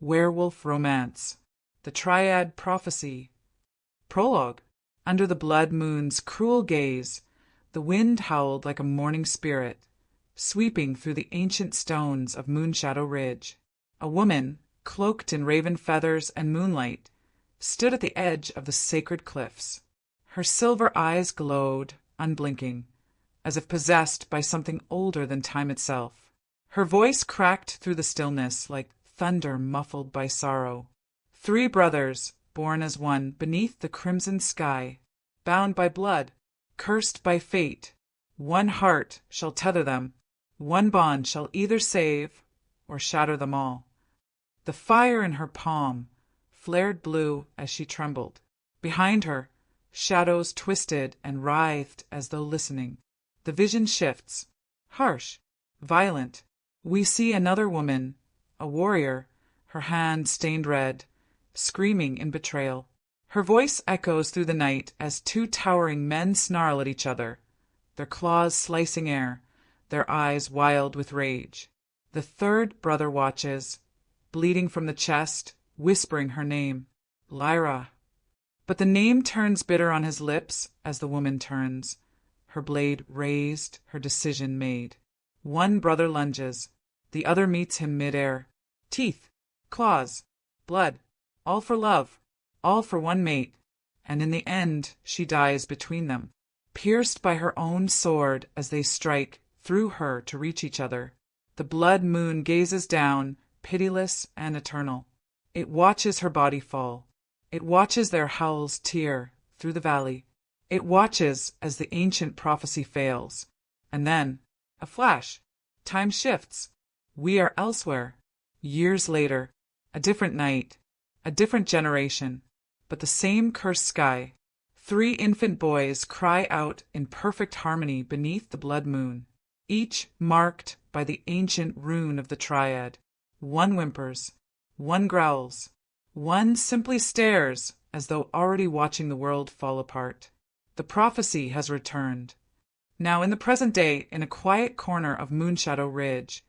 Werewolf Romance, the Triad Prophecy. Prologue. Under the blood moon's cruel gaze, the wind howled like a mourning spirit, sweeping through the ancient stones of Moonshadow Ridge. A woman, cloaked in raven feathers and moonlight, stood at the edge of the sacred cliffs. Her silver eyes glowed, unblinking, as if possessed by something older than time itself. Her voice cracked through the stillness like thunder muffled by sorrow. 3 brothers, born as one beneath the crimson sky, bound by blood, cursed by fate, one heart shall tether them, one bond shall either save or shatter them all. The fire in her palm flared blue as she trembled. Behind her, shadows twisted and writhed as though listening. The vision shifts, harsh, violent. We see another woman, a warrior, her hand stained red, screaming in betrayal. Her voice echoes through the night as 2 towering men snarl at each other, their claws slicing air, their eyes wild with rage. The 3rd brother watches, bleeding from the chest, whispering her name, Lyra. But the name turns bitter on his lips as the woman turns, her blade raised, her decision made. One brother lunges, the other meets him mid-air. Teeth, claws, blood, all for love, all for one mate, and in the end she dies between them, pierced by her own sword as they strike through her to reach each other. The blood moon gazes down, pitiless and eternal. It watches her body fall. It watches their howls tear through the valley. It watches as the ancient prophecy fails. And then, a flash. Time shifts. We are elsewhere. Years later, a different night, a different generation, but the same cursed sky. 3 infant boys cry out in perfect harmony beneath the blood moon, each marked by the ancient rune of the Triad. One whimpers, one growls, one simply stares as though already watching the world fall apart. The prophecy has returned. Now in the present day, in a quiet corner of Moonshadow Ridge,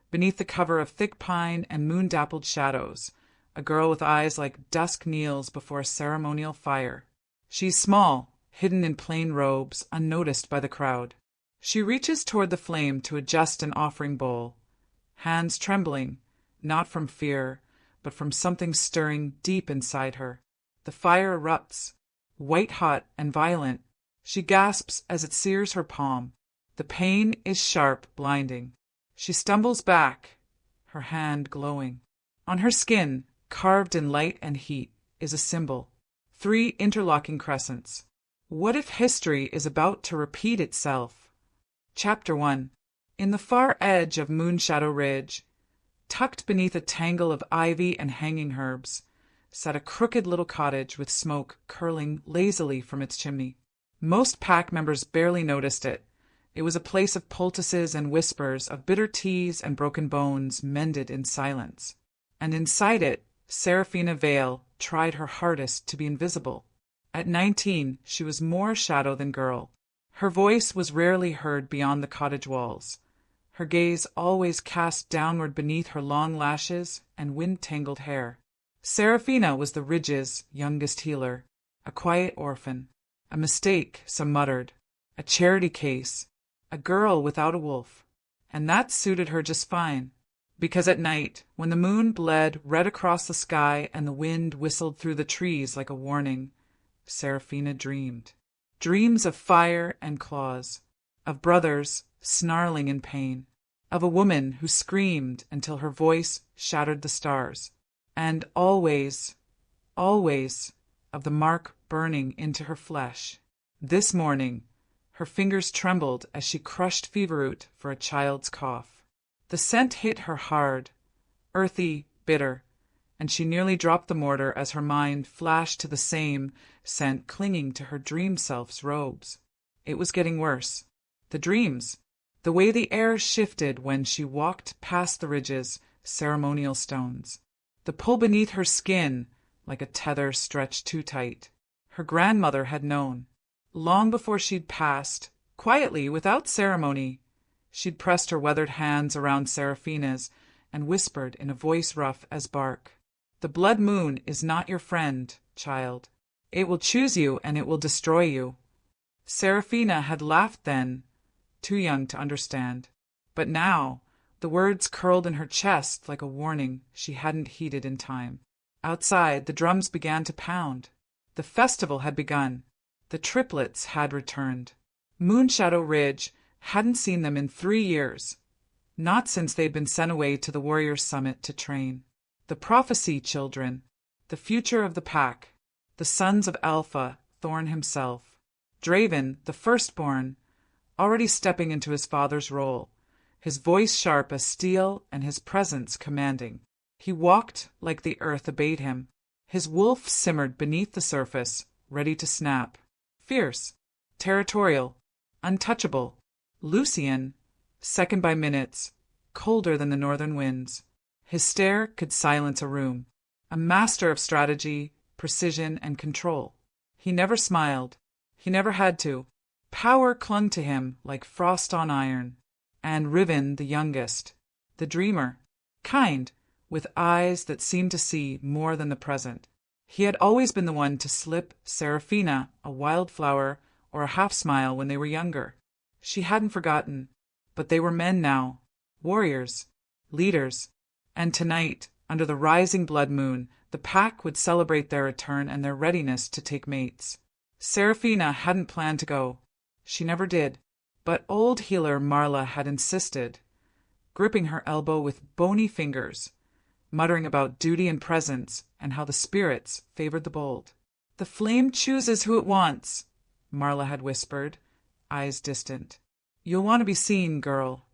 beneath the cover of thick pine and moon-dappled shadows, a girl with eyes like dusk kneels before a ceremonial fire. She's small, hidden in plain robes, unnoticed by the crowd. She reaches toward the flame to adjust an offering bowl, hands trembling, not from fear, but from something stirring deep inside her. The fire erupts, white-hot and violent. She gasps as it sears her palm. The pain is sharp, blinding. She stumbles back, her hand glowing. On her skin, carved in light and heat, is a symbol. 3 interlocking crescents. What if history is about to repeat itself? Chapter 1. In the far edge of Moonshadow Ridge, tucked beneath a tangle of ivy and hanging herbs, sat a crooked little cottage with smoke curling lazily from its chimney. Most pack members barely noticed it. It was a place of poultices and whispers, of bitter teas and broken bones mended in silence. And inside it, Seraphina Vale tried her hardest to be invisible. At 19, she was more shadow than girl. Her voice was rarely heard beyond the cottage walls, her gaze always cast downward beneath her long lashes and wind-tangled hair. Seraphina was the Ridge's youngest healer, a quiet orphan, a mistake, some muttered, a charity case, a girl without a wolf. And that suited her just fine, because at night, when the moon bled red across the sky and the wind whistled through the trees like a warning, Seraphina dreamed. Dreams of fire and claws, of brothers snarling in pain, of a woman who screamed until her voice shattered the stars, and always, always, of the mark burning into her flesh. This morning, her fingers trembled as she crushed feverroot for a child's cough. The scent hit her hard, earthy, bitter, and she nearly dropped the mortar as her mind flashed to the same scent clinging to her dream self's robes. It was getting worse. The dreams, the way the air shifted when she walked past the Ridge's ceremonial stones, the pull beneath her skin like a tether stretched too tight. Her grandmother had known. Long before she'd passed, quietly, without ceremony, she'd pressed her weathered hands around Seraphina's and whispered in a voice rough as bark, The blood moon is not your friend, child. It will choose you and it will destroy you. Seraphina had laughed then, too young to understand. But now, the words curled in her chest like a warning she hadn't heeded in time. Outside, the drums began to pound. The festival had begun. The triplets had returned. Moonshadow Ridge hadn't seen them in 3 years, not since they'd been sent away to the Warriors' Summit to train. The Prophecy children, the future of the pack, the sons of Alpha, Thorn himself. Draven, the firstborn, already stepping into his father's role, his voice sharp as steel and his presence commanding. He walked like the earth obeyed him. His wolf simmered beneath the surface, ready to snap. Fierce, territorial, untouchable. Lucian, second by minutes, colder than the northern winds. His stare could silence a room. A master of strategy, precision, and control. He never smiled. He never had to. Power clung to him like frost on iron. And Riven, the youngest, the dreamer, kind, with eyes that seemed to see more than the present. He had always been the one to slip Seraphina a wildflower or a half-smile when they were younger. She hadn't forgotten, but they were men now, warriors, leaders, and tonight, under the rising blood moon, the pack would celebrate their return and their readiness to take mates. Seraphina hadn't planned to go. She never did. But old healer Marla had insisted, gripping her elbow with bony fingers, muttering about duty and presence and how the spirits favored the bold. The flame chooses who it wants, Marla had whispered, eyes distant. You'll want to be seen, girl.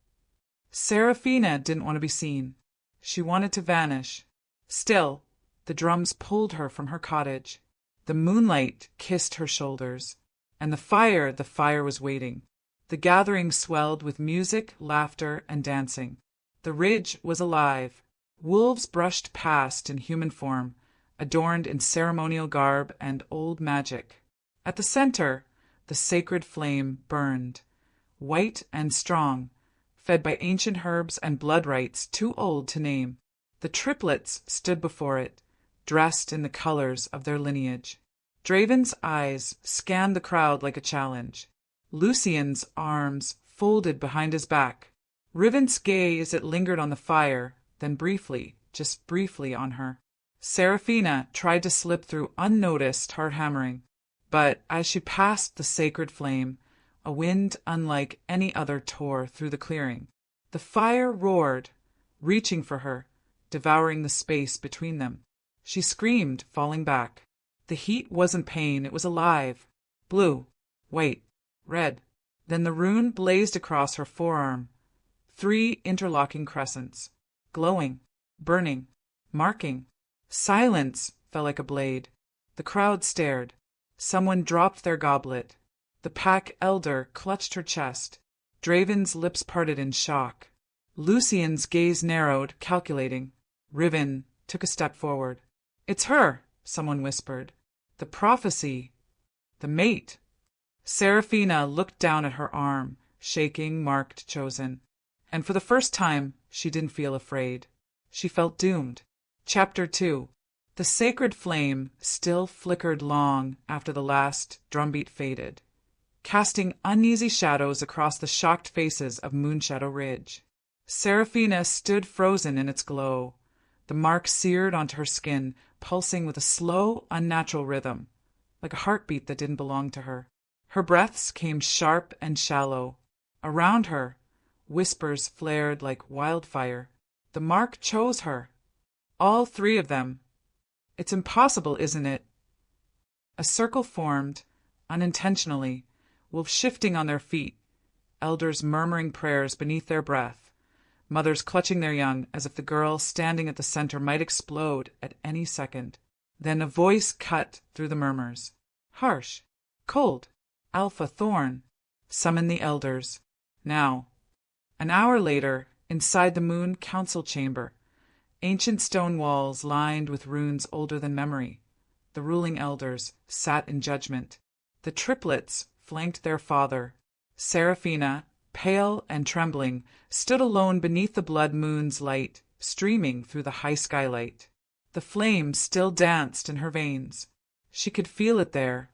Seraphina didn't want to be seen. She wanted to vanish. Still, the drums pulled her from her cottage. The moonlight kissed her shoulders, and the fire was waiting. The gathering swelled with music, laughter, and dancing. The ridge was alive. Wolves brushed past in human form, adorned in ceremonial garb and old magic. At the center, the sacred flame burned, white and strong, fed by ancient herbs and blood rites too old to name. The triplets stood before it, dressed in the colors of their lineage. Draven's eyes scanned the crowd like a challenge. Lucian's arms folded behind his back. Riven's gaze it lingered on the fire, then briefly, just briefly on her. Seraphina tried to slip through unnoticed hard hammering, but as she passed the sacred flame, a wind unlike any other tore through the clearing. The fire roared, reaching for her, devouring the space between them. She screamed, falling back. The heat wasn't pain, it was alive. Blue, white, red. Then the rune blazed across her forearm. 3 interlocking crescents. Glowing, burning, marking. Silence fell like a blade. The crowd stared. Someone dropped their goblet. The pack elder clutched her chest. Draven's lips parted in shock. Lucian's gaze narrowed, calculating. Riven took a step forward. "It's her," someone whispered. "The prophecy. The mate." Seraphina looked down at her arm, shaking, marked, chosen. And for the first time, she didn't feel afraid. She felt doomed. Chapter 2. The sacred flame still flickered long after the last drumbeat faded, casting uneasy shadows across the shocked faces of Moonshadow Ridge. Seraphina stood frozen in its glow, the mark seared onto her skin, pulsing with a slow, unnatural rhythm, like a heartbeat that didn't belong to her. Her breaths came sharp and shallow. Around her, whispers flared like wildfire. The mark chose her. All 3 of them. It's impossible, isn't it? A circle formed, unintentionally, wolves shifting on their feet, elders murmuring prayers beneath their breath, mothers clutching their young as if the girl standing at the center might explode at any second. Then a voice cut through the murmurs. Harsh, cold. Alpha Thorn, summon the elders. Now. An hour later, inside the moon council chamber, ancient stone walls lined with runes older than memory, the ruling elders sat in judgment. The triplets flanked their father. Seraphina, pale and trembling, stood alone beneath the blood moon's light, streaming through the high skylight. The flame still danced in her veins. She could feel it there,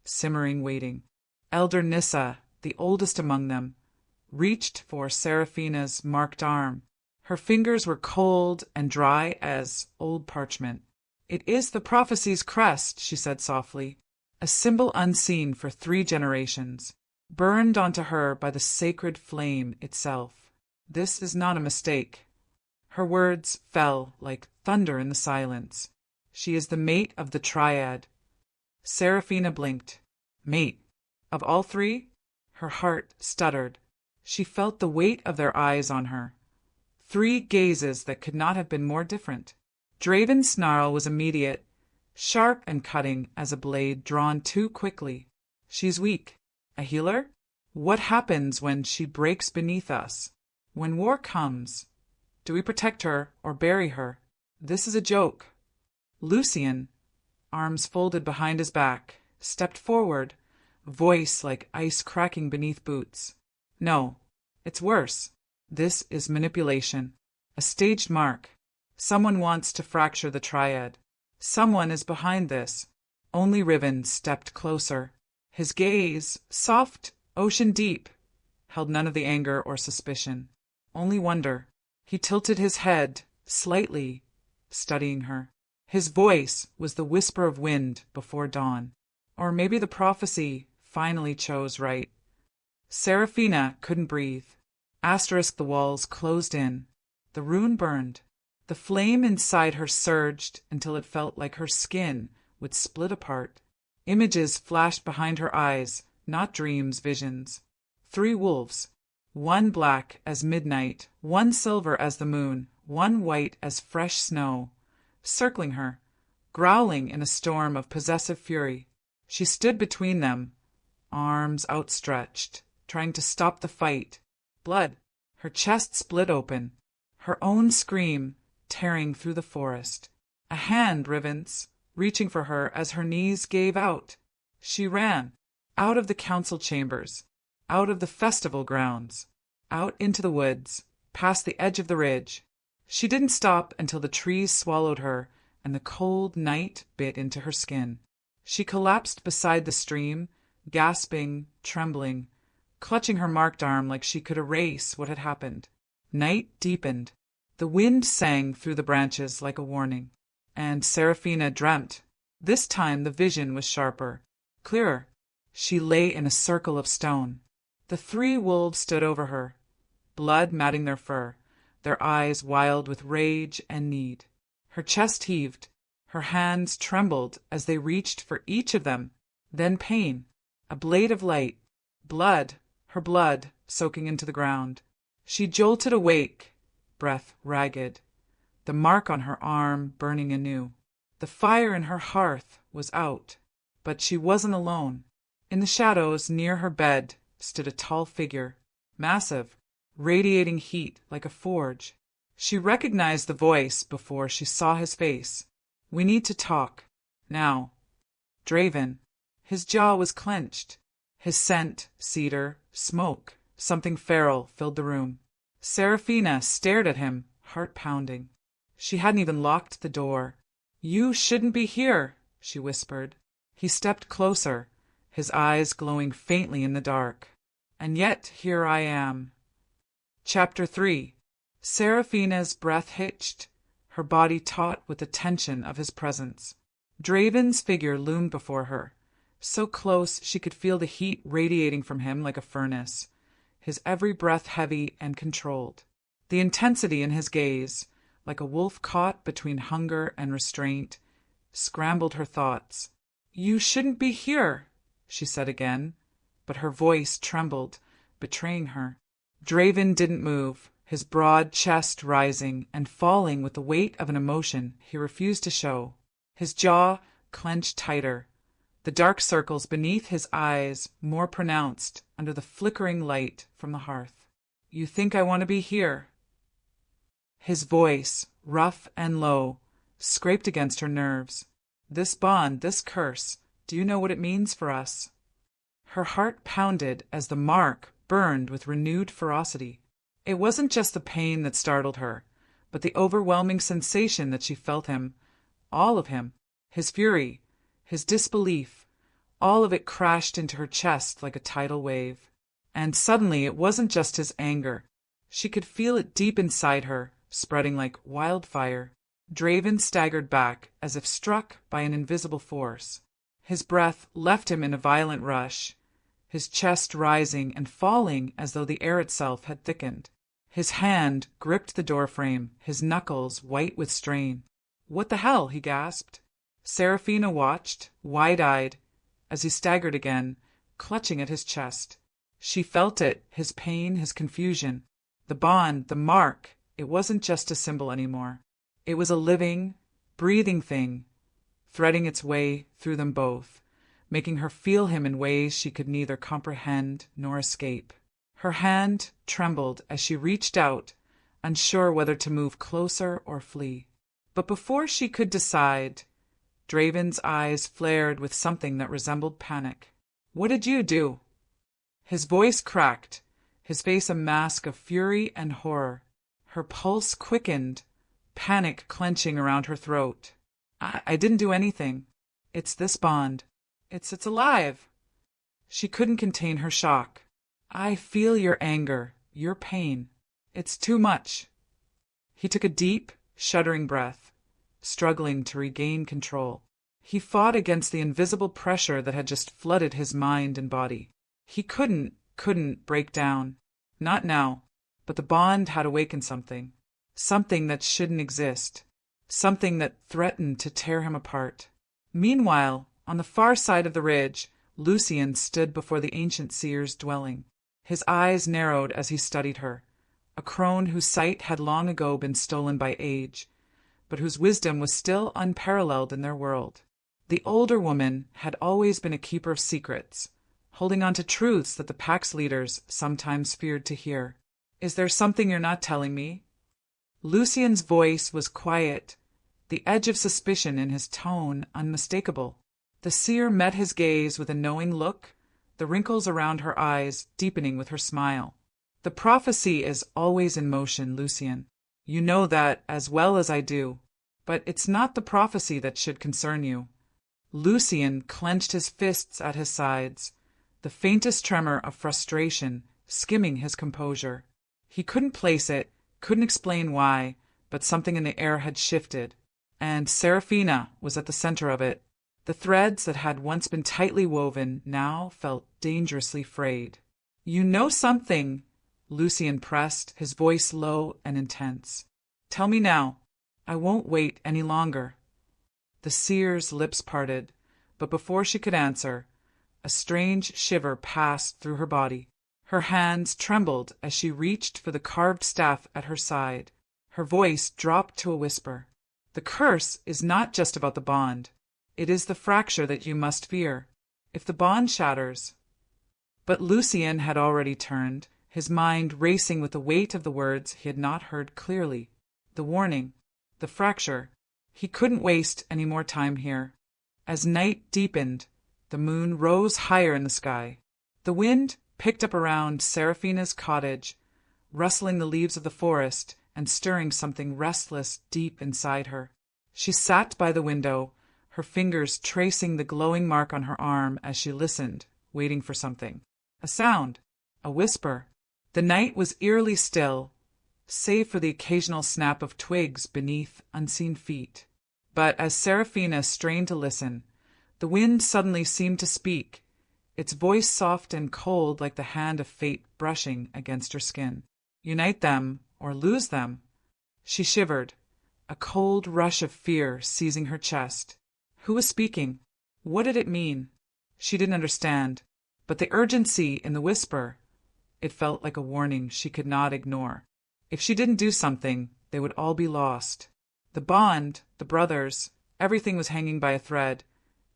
simmering, waiting. Elder Nissa, the oldest among them, reached for Seraphina's marked arm. Her fingers were cold and dry as old parchment. "It is the prophecy's crest," she said softly, "a symbol unseen for 3 generations, burned onto her by the sacred flame itself. This is not a mistake." Her words fell like thunder in the silence. "She is the mate of the Triad." Seraphina blinked. Mate? Of all 3? Her heart stuttered. She felt the weight of their eyes on her. 3 gazes that could not have been more different. Draven's snarl was immediate, sharp and cutting as a blade drawn too quickly. "She's weak. A healer? What happens when she breaks beneath us? When war comes? Do we protect her or bury her? This is a joke." Lucian, arms folded behind his back, stepped forward, voice like ice cracking beneath boots. "No, it's worse. This is manipulation. A staged mark. Someone wants to fracture the Triad. Someone is behind this." Only Riven stepped closer. His gaze, soft, ocean deep, held none of the anger or suspicion. Only wonder. He tilted his head, slightly, studying her. His voice was the whisper of wind before dawn. Or maybe the prophecy finally chose right. Seraphina couldn't breathe. The walls closed in. The rune burned. The flame inside her surged until it felt like her skin would split apart. Images flashed behind her eyes, not dreams, visions. 3 wolves. One black as midnight, one silver as the moon, one white as fresh snow, circling her, growling in a storm of possessive fury. She stood between them, arms outstretched, trying to stop the fight. Blood. Her chest split open. Her own scream tearing through the forest. A hand, Riven's, reaching for her as her knees gave out. She ran, out of the council chambers, out of the festival grounds, out into the woods, past the edge of the ridge. She didn't stop until the trees swallowed her and the cold night bit into her skin. She collapsed beside the stream, gasping, trembling, clutching her marked arm like she could erase what had happened. Night deepened. The wind sang through the branches like a warning. And Seraphina dreamt. This time the vision was sharper, clearer. She lay in a circle of stone. The 3 wolves stood over her, blood matting their fur, their eyes wild with rage and need. Her chest heaved. Her hands trembled as they reached for each of them. Then pain. A blade of light. Blood. Her blood soaking into the ground. She jolted awake, breath ragged, the mark on her arm burning anew. The fire in her hearth was out, but she wasn't alone. In the shadows near her bed stood a tall figure, massive, radiating heat like a forge. She recognized the voice before she saw his face. "We need to talk. Now." Draven. His jaw was clenched. His scent, cedar, smoke, something feral filled the room. Seraphina stared at him, heart pounding. She hadn't even locked the door. "You shouldn't be here," she whispered. He stepped closer, his eyes glowing faintly in the dark. "And yet here I am." Chapter 3. Seraphina's breath hitched, her body taut with the tension of his presence. Draven's figure loomed before her, so close she could feel the heat radiating from him like a furnace, his every breath heavy and controlled. The intensity in his gaze, like a wolf caught between hunger and restraint, scrambled her thoughts. "You shouldn't be here," she said again, but her voice trembled, betraying her. Draven didn't move, his broad chest rising and falling with the weight of an emotion he refused to show. His jaw clenched tighter, the dark circles beneath his eyes more pronounced under the flickering light from the hearth. "You think I want to be here?" His voice, rough and low, scraped against her nerves. "This bond, this curse, do you know what it means for us?" Her heart pounded as the mark burned with renewed ferocity. It wasn't just the pain that startled her, but the overwhelming sensation that she felt him, all of him. His fury, his disbelief, all of it crashed into her chest like a tidal wave. And suddenly it wasn't just his anger. She could feel it deep inside her, spreading like wildfire. Draven staggered back, as if struck by an invisible force. His breath left him in a violent rush, his chest rising and falling as though the air itself had thickened. His hand gripped the doorframe, his knuckles white with strain. "What the hell?" he gasped. Seraphina watched, wide-eyed, as he staggered again, clutching at his chest. She felt it, his pain, his confusion. The bond, the mark, it wasn't just a symbol anymore. It was a living, breathing thing, threading its way through them both, making her feel him in ways she could neither comprehend nor escape. Her hand trembled as she reached out, unsure whether to move closer or flee. But before she could decide, Draven's eyes flared with something that resembled panic. "What did you do?" His voice cracked, his face a mask of fury and horror. Her pulse quickened, panic clenching around her throat. I didn't do anything. It's this bond. It's alive." She couldn't contain her shock. "I feel your anger, your pain. It's too much." He took a deep, shuddering breath, struggling to regain control. He fought against the invisible pressure that had just flooded his mind and body. He couldn't break down. Not now. But the bond had awakened something. Something that shouldn't exist. Something that threatened to tear him apart. Meanwhile, on the far side of the ridge, Lucien stood before the ancient seer's dwelling. His eyes narrowed as he studied her, a crone whose sight had long ago been stolen by age, but whose wisdom was still unparalleled in their world. The older woman had always been a keeper of secrets, holding on to truths that the Pack's leaders sometimes feared to hear. "Is there something you're not telling me?" Lucien's voice was quiet, the edge of suspicion in his tone unmistakable. The seer met his gaze with a knowing look, the wrinkles around her eyes deepening with her smile. "The prophecy is always in motion, Lucien. You know that as well as I do. But it's not the prophecy that should concern you." Lucien clenched his fists at his sides, the faintest tremor of frustration skimming his composure. He couldn't place it, couldn't explain why, but something in the air had shifted, and Seraphina was at the center of it. The threads that had once been tightly woven now felt dangerously frayed. "You know something," Lucien pressed, his voice low and intense. "Tell me now. I won't wait any longer." The seer's lips parted, but before she could answer, a strange shiver passed through her body. Her hands trembled as she reached for the carved staff at her side. Her voice dropped to a whisper. "The curse is not just about the bond. It is the fracture that you must fear. If the bond shatters—" But Lucien had already turned, his mind racing with the weight of the words he had not heard clearly. The warning, the fracture. He couldn't waste any more time here. As night deepened, the moon rose higher in the sky. The wind picked up around Seraphina's cottage, rustling the leaves of the forest and stirring something restless deep inside her. She sat by the window, her fingers tracing the glowing mark on her arm as she listened, waiting for something. A sound, a whisper. The night was eerily still, save for the occasional snap of twigs beneath unseen feet. But as Seraphina strained to listen, the wind suddenly seemed to speak, its voice soft and cold like the hand of fate brushing against her skin. Unite them or lose them. She shivered, a cold rush of fear seizing her chest. Who was speaking? What did it mean? She didn't understand, but the urgency in the whisper, it felt like a warning she could not ignore. If she didn't do something, they would all be lost. The bond, the brothers, everything was hanging by a thread,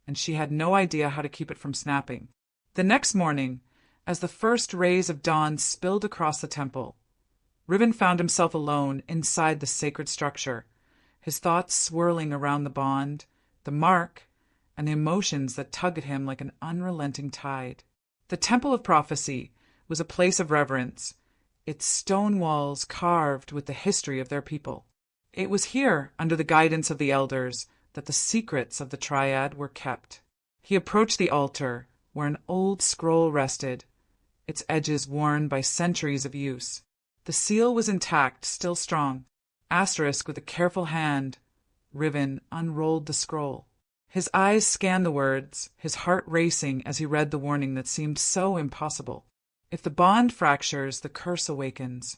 and she had no idea how to keep it from snapping. The next morning, as the first rays of dawn spilled across the temple, Riven found himself alone inside the sacred structure, his thoughts swirling around the bond, the mark, and the emotions that tugged at him like an unrelenting tide. The Temple of Prophecy was a place of reverence, its stone walls carved with the history of their people. It was here, under the guidance of the elders, that the secrets of the Triad were kept. He approached the altar, where an old scroll rested, its edges worn by centuries of use. The seal was intact, still strong. Asterisk with a careful hand, Riven unrolled the scroll. His eyes scanned the words, his heart racing as he read the warning that seemed so impossible. If the bond fractures, the curse awakens.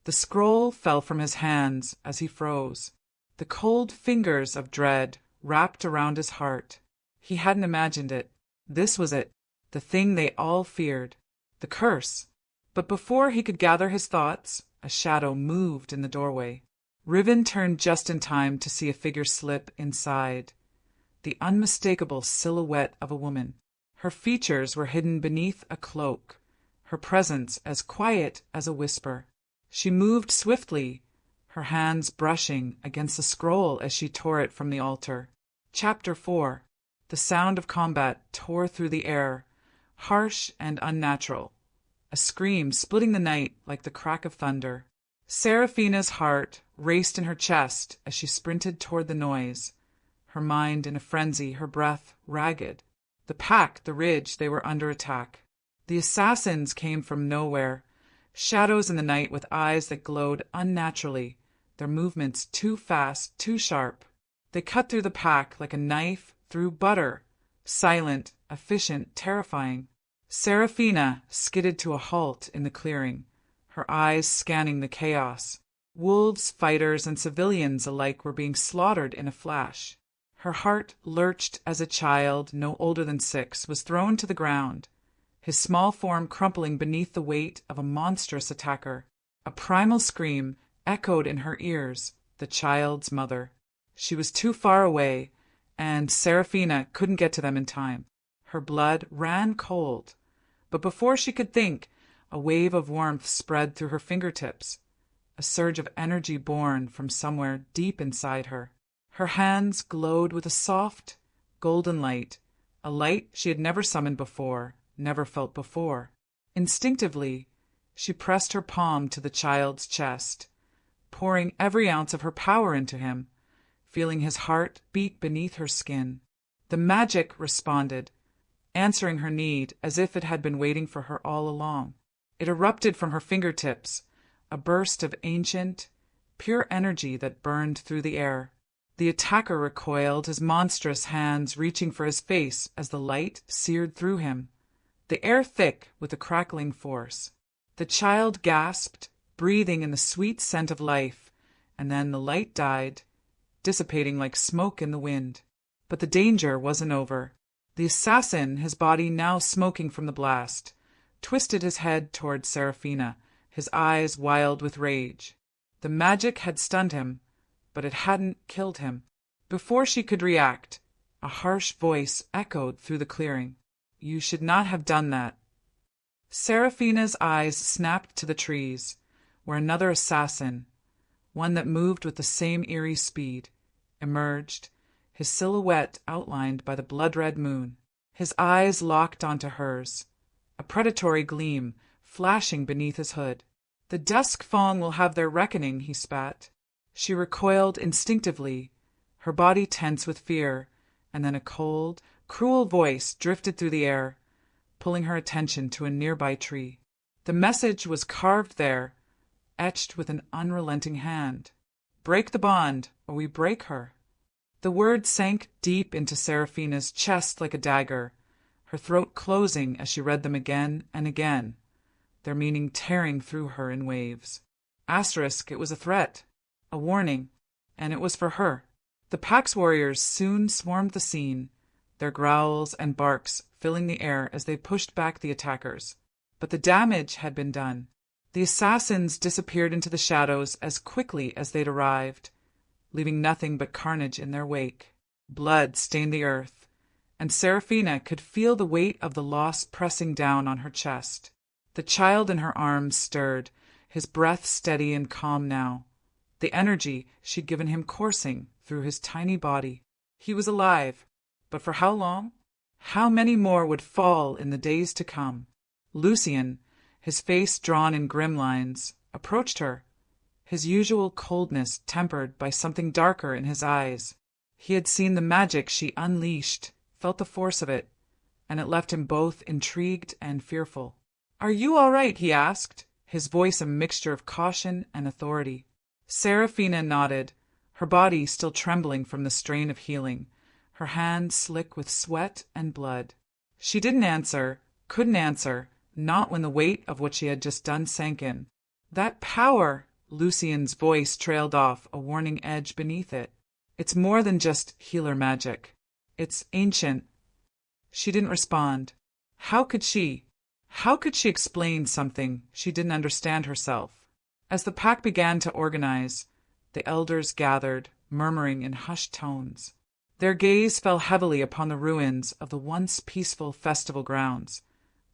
The scroll fell from his hands as he froze. The cold fingers of dread wrapped around his heart. He hadn't imagined it. This was it, the thing they all feared, the curse. But before he could gather his thoughts, a shadow moved in the doorway. Riven turned just in time to see a figure slip inside, the unmistakable silhouette of a woman. Her features were hidden beneath a cloak, her presence as quiet as a whisper. She moved swiftly, her hands brushing against the scroll as she tore it from the altar. Chapter 4. The sound of combat tore through the air, harsh and unnatural, a scream splitting the night like the crack of thunder. Seraphina's heart raced in her chest as she sprinted toward the noise, her mind in a frenzy, her breath ragged. The pack, the ridge, they were under attack. The assassins came from nowhere, shadows in the night with eyes that glowed unnaturally, their movements too fast, too sharp. They cut through the pack like a knife through butter, silent, efficient, terrifying. Seraphina skidded to a halt in the clearing, her eyes scanning the chaos. Wolves, fighters, and civilians alike were being slaughtered in a flash. Her heart lurched as a child, no older than 6, was thrown to the ground, his small form crumpling beneath the weight of a monstrous attacker. A primal scream echoed in her ears, the child's mother. She was too far away, and Seraphina couldn't get to them in time. Her blood ran cold, but before she could think, a wave of warmth spread through her fingertips, a surge of energy born from somewhere deep inside her. Her hands glowed with a soft, golden light, a light she had never summoned before, never felt before. Instinctively, she pressed her palm to the child's chest, pouring every ounce of her power into him, feeling his heart beat beneath her skin. The magic responded, answering her need as if it had been waiting for her all along. It erupted from her fingertips, a burst of ancient, pure energy that burned through the air. The attacker recoiled, his monstrous hands reaching for his face as the light seared through him, the air thick with a crackling force. The child gasped, breathing in the sweet scent of life, and then the light died, dissipating like smoke in the wind. But the danger wasn't over. The assassin, his body now smoking from the blast, twisted his head toward Seraphina, his eyes wild with rage. The magic had stunned him, but it hadn't killed him. Before she could react, a harsh voice echoed through the clearing. "You should not have done that." Seraphina's eyes snapped to the trees, where another assassin, one that moved with the same eerie speed, emerged, his silhouette outlined by the blood-red moon. His eyes locked onto hers, a predatory gleam flashing beneath his hood. "The Dusk Fawn will have their reckoning," he spat. She recoiled instinctively, her body tense with fear, and then a cold, cruel voice drifted through the air, pulling her attention to a nearby tree. The message was carved there, etched with an unrelenting hand. "Break the bond, or we break her." The words sank deep into Seraphina's chest like a dagger, her throat closing as she read them again and again, their meaning tearing through her in waves. Asterisk, it was a threat, a warning, and it was for her. The pack's warriors soon swarmed the scene, their growls and barks filling the air as they pushed back the attackers. But the damage had been done. The assassins disappeared into the shadows as quickly as they'd arrived, leaving nothing but carnage in their wake. Blood stained the earth, and Seraphina could feel the weight of the loss pressing down on her chest. The child in her arms stirred, his breath steady and calm now, the energy she'd given him coursing through his tiny body. He was alive, but for how long? How many more would fall in the days to come? Lucien, his face drawn in grim lines, approached her, his usual coldness tempered by something darker in his eyes. He had seen the magic she unleashed, felt the force of it, and it left him both intrigued and fearful. "Are you all right?" he asked, his voice a mixture of caution and authority. Seraphina nodded, her body still trembling from the strain of healing, her hands slick with sweat and blood. She didn't answer, couldn't answer, not when the weight of what she had just done sank in. "That power," Lucien's voice trailed off, a warning edge beneath it. "It's more than just healer magic. It's ancient." She didn't respond. How could she? How could she explain something she didn't understand herself? As the pack began to organize, the elders gathered, murmuring in hushed tones. Their gaze fell heavily upon the ruins of the once peaceful festival grounds.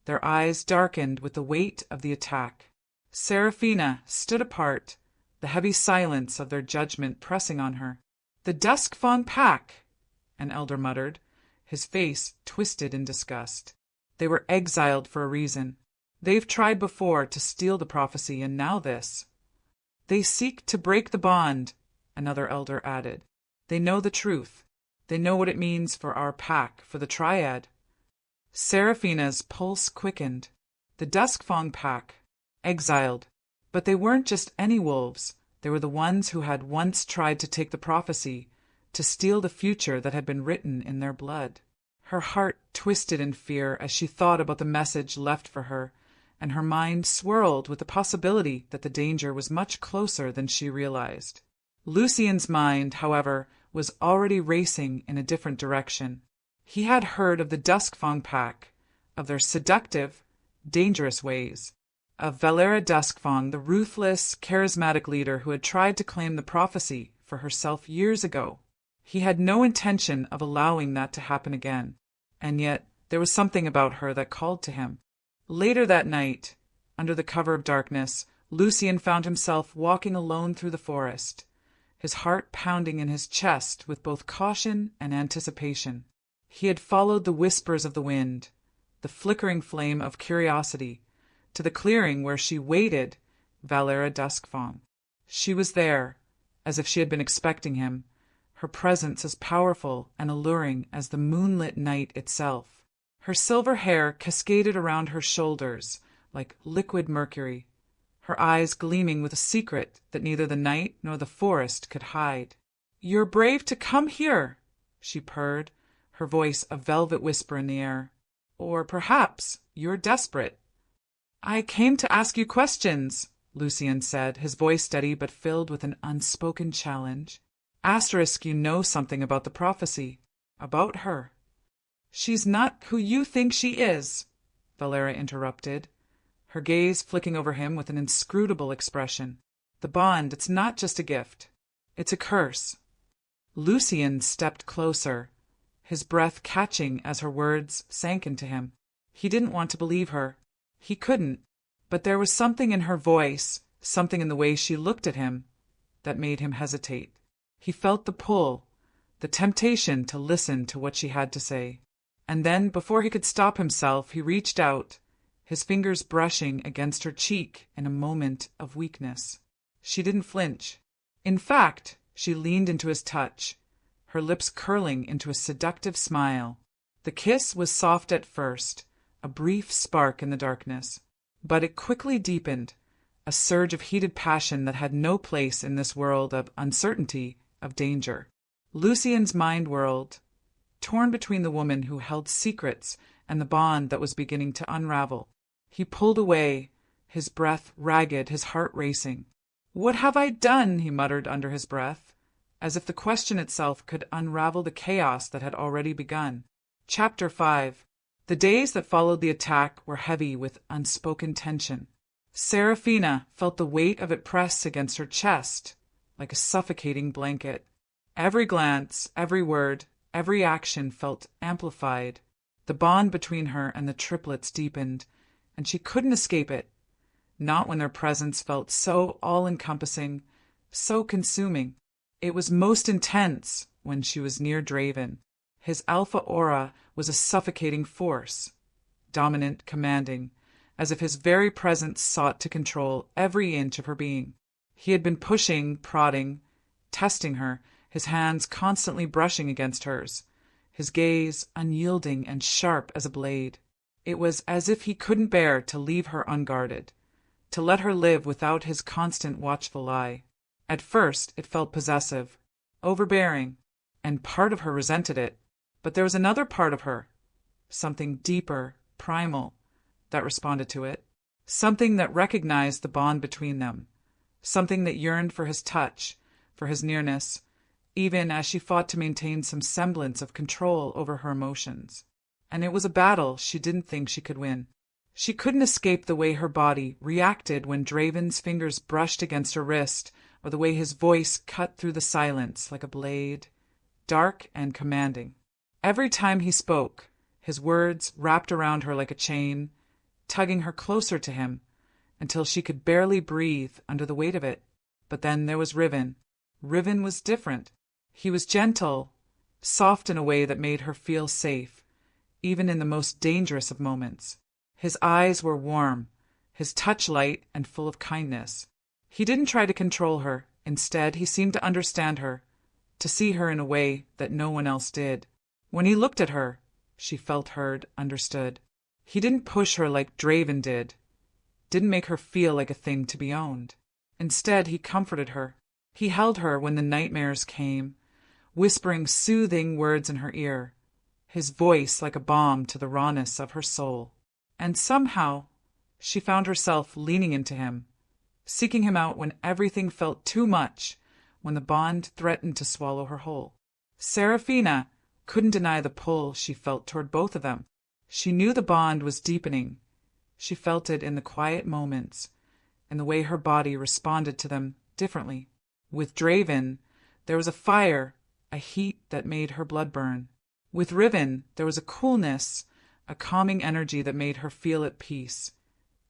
Their eyes darkened with the weight of the attack. Seraphina stood apart, the heavy silence of their judgment pressing on her. "The Duskfang pack," an elder muttered, his face twisted in disgust. "They were exiled for a reason. They've tried before to steal the prophecy, and now this." "They seek to break the bond," another elder added. "They know the truth. They know what it means for our pack, for the Triad." Seraphina's pulse quickened. The Duskfang pack. Exiled. But they weren't just any wolves. They were the ones who had once tried to take the prophecy, to steal the future that had been written in their blood. Her heart twisted in fear as she thought about the message left for her, and her mind swirled with the possibility that the danger was much closer than she realized. Lucien's mind, however, was already racing in a different direction. He had heard of the Duskfang pack, of their seductive, dangerous ways, of Valera Duskfang, the ruthless, charismatic leader who had tried to claim the prophecy for herself years ago. He had no intention of allowing that to happen again, and yet there was something about her that called to him. Later that night, under the cover of darkness, Lucien found himself walking alone through the forest, his heart pounding in his chest with both caution and anticipation. He had followed the whispers of the wind, the flickering flame of curiosity, to the clearing where she waited, Valera Duskfang. She was there, as if she had been expecting him, her presence as powerful and alluring as the moonlit night itself. Her silver hair cascaded around her shoulders like liquid mercury, her eyes gleaming with a secret that neither the night nor the forest could hide. "You're brave to come here," she purred, her voice a velvet whisper in the air. "Or perhaps you're desperate." "I came to ask you questions," Lucien said, his voice steady but filled with an unspoken challenge. "You know something about the prophecy. About her." "She's not who you think she is," Valera interrupted, her gaze flicking over him with an inscrutable expression. "The bond, it's not just a gift. It's a curse." Lucien stepped closer, his breath catching as her words sank into him. He didn't want to believe her. He couldn't. But there was something in her voice, something in the way she looked at him, that made him hesitate. He felt the pull, the temptation to listen to what she had to say. And then, before he could stop himself, he reached out, his fingers brushing against her cheek in a moment of weakness. She didn't flinch. In fact, she leaned into his touch, her lips curling into a seductive smile. The kiss was soft at first, a brief spark in the darkness. But it quickly deepened, a surge of heated passion that had no place in this world of uncertainty, of danger. Lucien's mind whirled, torn between the woman who held secrets and the bond that was beginning to unravel. He pulled away, his breath ragged, his heart racing. "What have I done?" he muttered under his breath, as if the question itself could unravel the chaos that had already begun. Chapter 5. The days that followed the attack were heavy with unspoken tension. Seraphina felt the weight of it press against her chest like a suffocating blanket. Every glance, every word, every action felt amplified. The bond between her and the triplets deepened, and she couldn't escape it, not when their presence felt so all-encompassing, so consuming. It was most intense when she was near Draven. His alpha aura was a suffocating force, dominant, commanding, as if his very presence sought to control every inch of her being. He had been pushing, prodding, testing her, his hands constantly brushing against hers, his gaze unyielding and sharp as a blade. It was as if he couldn't bear to leave her unguarded, to let her live without his constant watchful eye. At first it felt possessive, overbearing, and part of her resented it. But there was another part of her, something deeper, primal, that responded to it. Something that recognized the bond between them. Something that yearned for his touch, for his nearness, even as she fought to maintain some semblance of control over her emotions. And it was a battle she didn't think she could win. She couldn't escape the way her body reacted when Draven's fingers brushed against her wrist, or the way his voice cut through the silence like a blade, dark and commanding. Every time he spoke, his words wrapped around her like a chain, tugging her closer to him, until she could barely breathe under the weight of it. But then there was Riven. Riven was different. He was gentle, soft in a way that made her feel safe, even in the most dangerous of moments. His eyes were warm, his touch light and full of kindness. He didn't try to control her. Instead, he seemed to understand her, to see her in a way that no one else did. When he looked at her, she felt heard, understood. He didn't push her like Draven did, didn't make her feel like a thing to be owned. Instead, he comforted her. He held her when the nightmares came, whispering soothing words in her ear, his voice like a balm to the rawness of her soul. And somehow, she found herself leaning into him, seeking him out when everything felt too much, when the bond threatened to swallow her whole. Seraphina couldn't deny the pull she felt toward both of them. She knew the bond was deepening. She felt it in the quiet moments, in the way her body responded to them differently. With Draven, there was a fire, a heat that made her blood burn. With Riven, there was a coolness, a calming energy that made her feel at peace,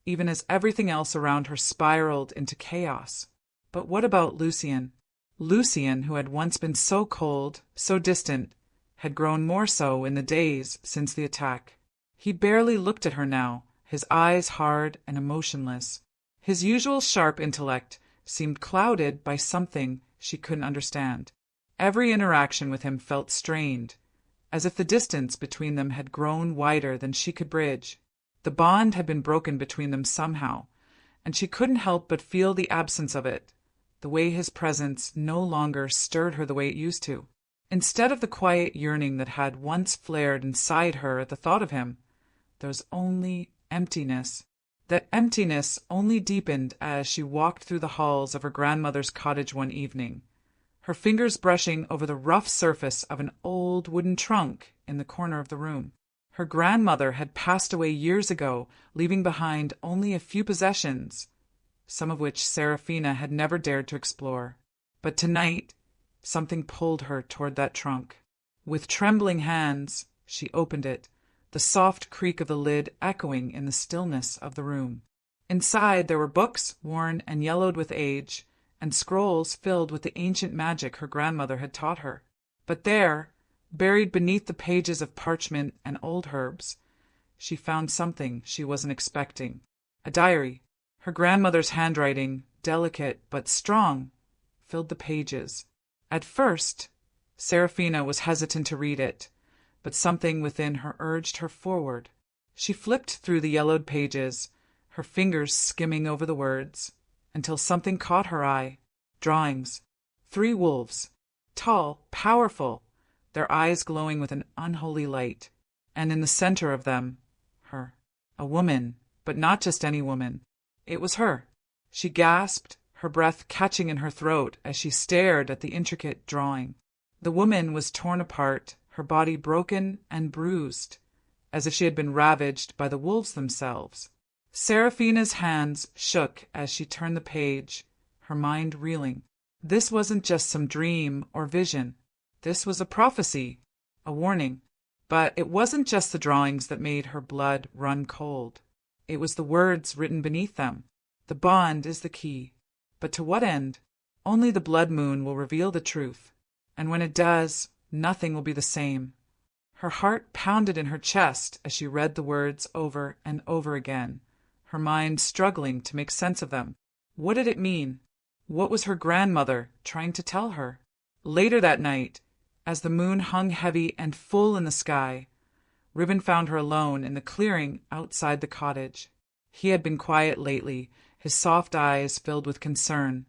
even as everything else around her spiraled into chaos. But what about Lucien? Lucien, who had once been so cold, so distant, had grown more so in the days since the attack. He barely looked at her now, his eyes hard and emotionless. His usual sharp intellect seemed clouded by something she couldn't understand. Every interaction with him felt strained, as if the distance between them had grown wider than she could bridge. The bond had been broken between them somehow, and she couldn't help but feel the absence of it, the way his presence no longer stirred her the way it used to. Instead of the quiet yearning that had once flared inside her at the thought of him, there was only emptiness. That emptiness only deepened as she walked through the halls of her grandmother's cottage one evening, her fingers brushing over the rough surface of an old wooden trunk in the corner of the room. Her grandmother had passed away years ago, leaving behind only a few possessions, some of which Seraphina had never dared to explore. But tonight, something pulled her toward that trunk. With trembling hands, she opened it, the soft creak of the lid echoing in the stillness of the room. Inside there were books, worn and yellowed with age, and scrolls filled with the ancient magic her grandmother had taught her. But there, buried beneath the pages of parchment and old herbs, she found something she wasn't expecting. A diary. Her grandmother's handwriting, delicate but strong, filled the pages. At first, Seraphina was hesitant to read it, but something within her urged her forward. She flipped through the yellowed pages, her fingers skimming over the words, until something caught her eye. Drawings. 3 wolves. Tall, powerful, their eyes glowing with an unholy light. And in the center of them, her. A woman, but not just any woman. It was her. She gasped, her breath catching in her throat as she stared at the intricate drawing. The woman was torn apart, her body broken and bruised, as if she had been ravaged by the wolves themselves. Seraphina's hands shook as she turned the page, her mind reeling. This wasn't just some dream or vision. This was a prophecy, a warning. But it wasn't just the drawings that made her blood run cold. It was the words written beneath them. The bond is the key. But to what end? Only the blood moon will reveal the truth. And when it does, nothing will be the same. Her heart pounded in her chest as she read the words over and over again, her mind struggling to make sense of them. What did it mean? What was her grandmother trying to tell her? Later that night, as the moon hung heavy and full in the sky, Riven found her alone in the clearing outside the cottage. He had been quiet lately, his soft eyes filled with concern,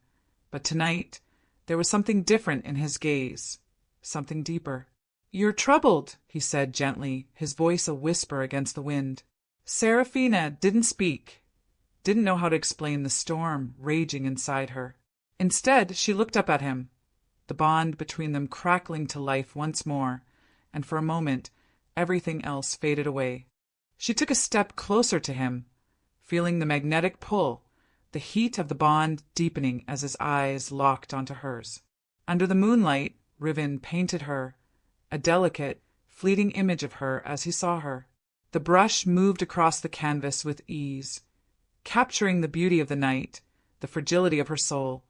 but tonight there was something different in his gaze, something deeper. "You're troubled," he said gently, his voice a whisper against the wind. Seraphina didn't speak, didn't know how to explain the storm raging inside her. Instead, she looked up at him, the bond between them crackling to life once more, and for a moment everything else faded away. She took a step closer to him, feeling the magnetic pull, the heat of the bond deepening as his eyes locked onto hers. Under the moonlight, Riven painted her, a delicate, fleeting image of her as he saw her. The brush moved across the canvas with ease, capturing the beauty of the night, the fragility of her soul,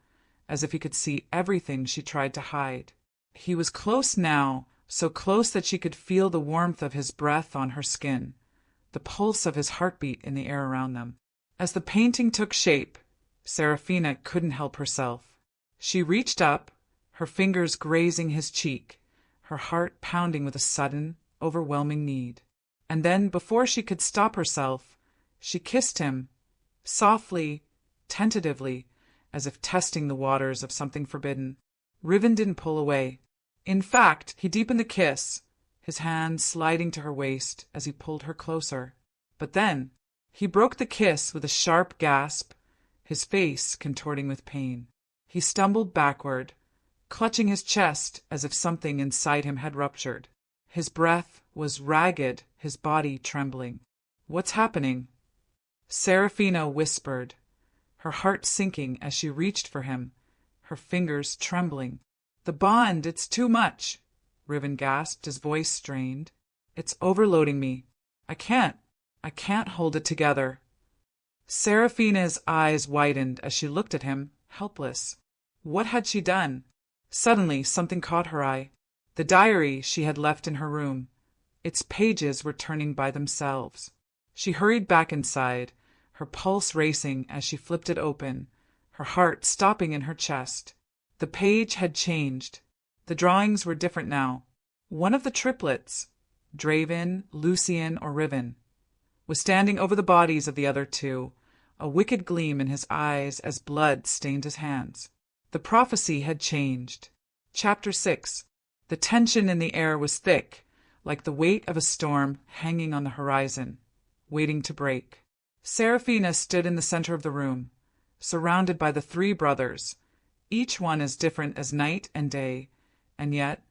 as if he could see everything she tried to hide. He was close now, so close that she could feel the warmth of his breath on her skin, the pulse of his heartbeat in the air around them. As the painting took shape, Seraphina couldn't help herself. She reached up, her fingers grazing his cheek, her heart pounding with a sudden, overwhelming need. And then, before she could stop herself, she kissed him, softly, tentatively, as if testing the waters of something forbidden. Riven didn't pull away. In fact, he deepened the kiss, his hand sliding to her waist as he pulled her closer. But then, he broke the kiss with a sharp gasp, his face contorting with pain. He stumbled backward, clutching his chest as if something inside him had ruptured. His breath was ragged, his body trembling. "What's happening?" Seraphina whispered, her heart sinking as she reached for him, her fingers trembling. "The bond, it's too much," Riven gasped, his voice strained. "It's overloading me. I can't hold it together." Seraphina's eyes widened as she looked at him, helpless. What had she done? Suddenly, something caught her eye. The diary she had left in her room. Its pages were turning by themselves. She hurried back inside, her pulse racing as she flipped it open, her heart stopping in her chest. The page had changed. The drawings were different now. One of the triplets, Draven, Lucien, or Riven, was standing over the bodies of the other two, a wicked gleam in his eyes as blood stained his hands. The prophecy had changed. Chapter 6. The tension in the air was thick, like the weight of a storm hanging on the horizon, waiting to break. Seraphina stood in the center of the room, surrounded by the three brothers, each one as different as night and day, and yet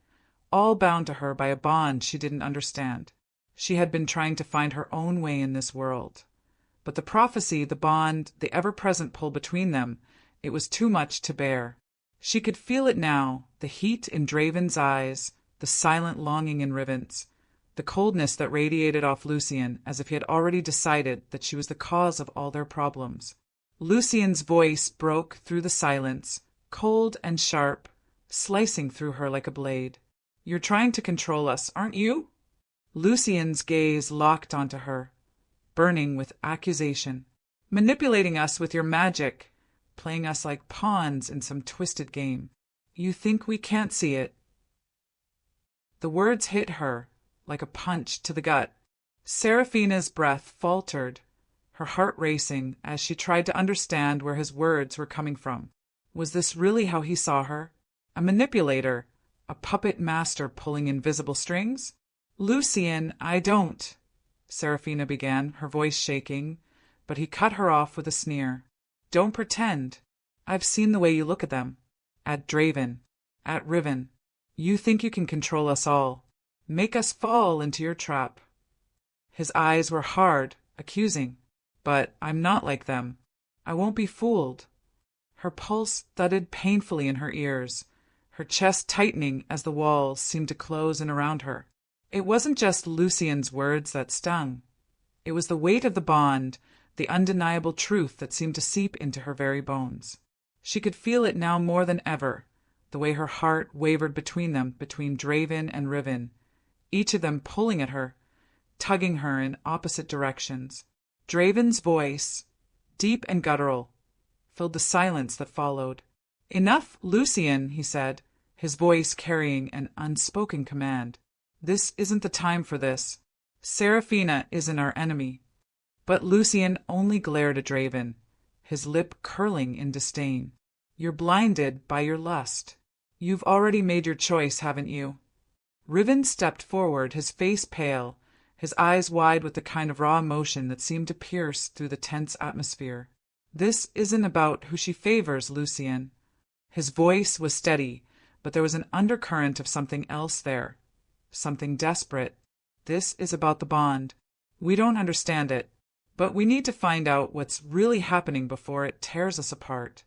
all bound to her by a bond she didn't understand. She had been trying to find her own way in this world. But the prophecy, the bond, the ever-present pull between them, it was too much to bear. She could feel it now, the heat in Draven's eyes, the silent longing in Riven's, the coldness that radiated off Lucien as if he had already decided that she was the cause of all their problems. Lucien's voice broke through the silence, cold and sharp, slicing through her like a blade. "You're trying to control us, aren't you?" Lucien's gaze locked onto her, burning with accusation. "Manipulating us with your magic, playing us like pawns in some twisted game. You think we can't see it?" The words hit her like a punch to the gut. Seraphina's breath faltered, her heart racing as she tried to understand where his words were coming from. Was this really how he saw her? A manipulator, a puppet master pulling invisible strings? "Lucien, I don't," Seraphina began, her voice shaking, but he cut her off with a sneer. "Don't pretend. I've seen the way you look at them. At Draven. At Riven. You think you can control us all. Make us fall into your trap." His eyes were hard, accusing. "But I'm not like them. I won't be fooled." Her pulse thudded painfully in her ears, her chest tightening as the walls seemed to close in around her. It wasn't just Lucien's words that stung. It was the weight of the bond, the undeniable truth that seemed to seep into her very bones. She could feel it now more than ever, the way her heart wavered between them, between Draven and Riven, each of them pulling at her, tugging her in opposite directions. Draven's voice, deep and guttural, filled the silence that followed. "Enough, Lucien," he said, his voice carrying an unspoken command. "This isn't the time for this. Seraphina isn't our enemy." But Lucian only glared at Draven, his lip curling in disdain. "You're blinded by your lust. You've already made your choice, haven't you?" Riven stepped forward, his face pale, his eyes wide with the kind of raw emotion that seemed to pierce through the tense atmosphere. "This isn't about who she favors, Lucian." His voice was steady, but there was an undercurrent of something else there, something desperate. "This is about the bond. We don't understand it, but we need to find out what's really happening before it tears us apart."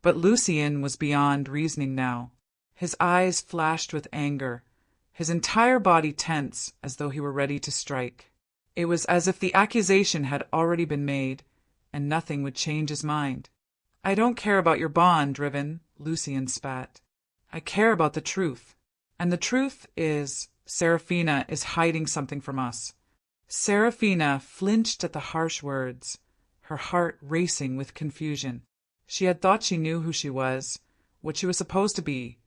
But Lucian was beyond reasoning now. His eyes flashed with anger, his entire body tense as though he were ready to strike. It was as if the accusation had already been made, and nothing would change his mind. "I don't care about your bond, Riven," Lucian spat. "I care about the truth. And the truth is, Seraphina is hiding something from us." Seraphina flinched at the harsh words, her heart racing with confusion. She had thought she knew who she was, what she was supposed to be,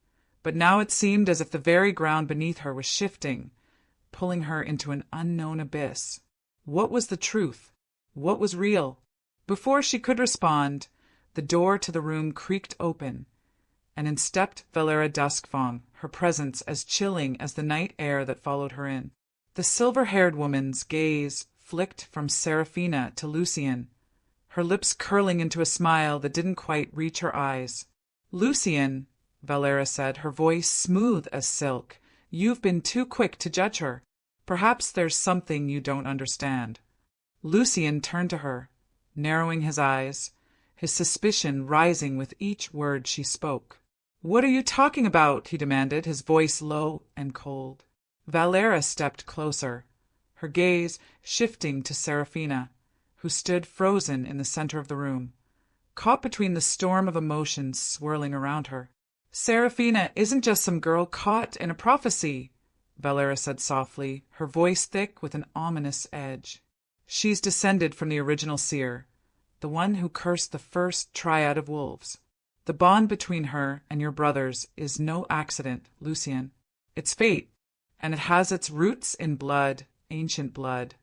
but now it seemed as if the very ground beneath her was shifting, pulling her into an unknown abyss. What was the truth? What was real? Before she could respond, the door to the room creaked open, and in stepped Valera Duskfang, her presence as chilling as the night air that followed her in. The silver-haired woman's gaze flicked from Seraphina to Lucian, her lips curling into a smile that didn't quite reach her eyes. "Lucian," Valera said, her voice smooth as silk, "you've been too quick to judge her. Perhaps there's something you don't understand." Lucian turned to her, narrowing his eyes, his suspicion rising with each word she spoke. "What are you talking about?" he demanded, his voice low and cold. Valera stepped closer, her gaze shifting to Seraphina, who stood frozen in the center of the room, caught between the storm of emotions swirling around her. "Seraphina isn't just some girl caught in a prophecy," Valera said softly, her voice thick with an ominous edge. "She's descended from the original seer, the one who cursed the first triad of wolves. The bond between her and your brothers is no accident, Lucian. It's fate, and it has its roots in blood, ancient blood."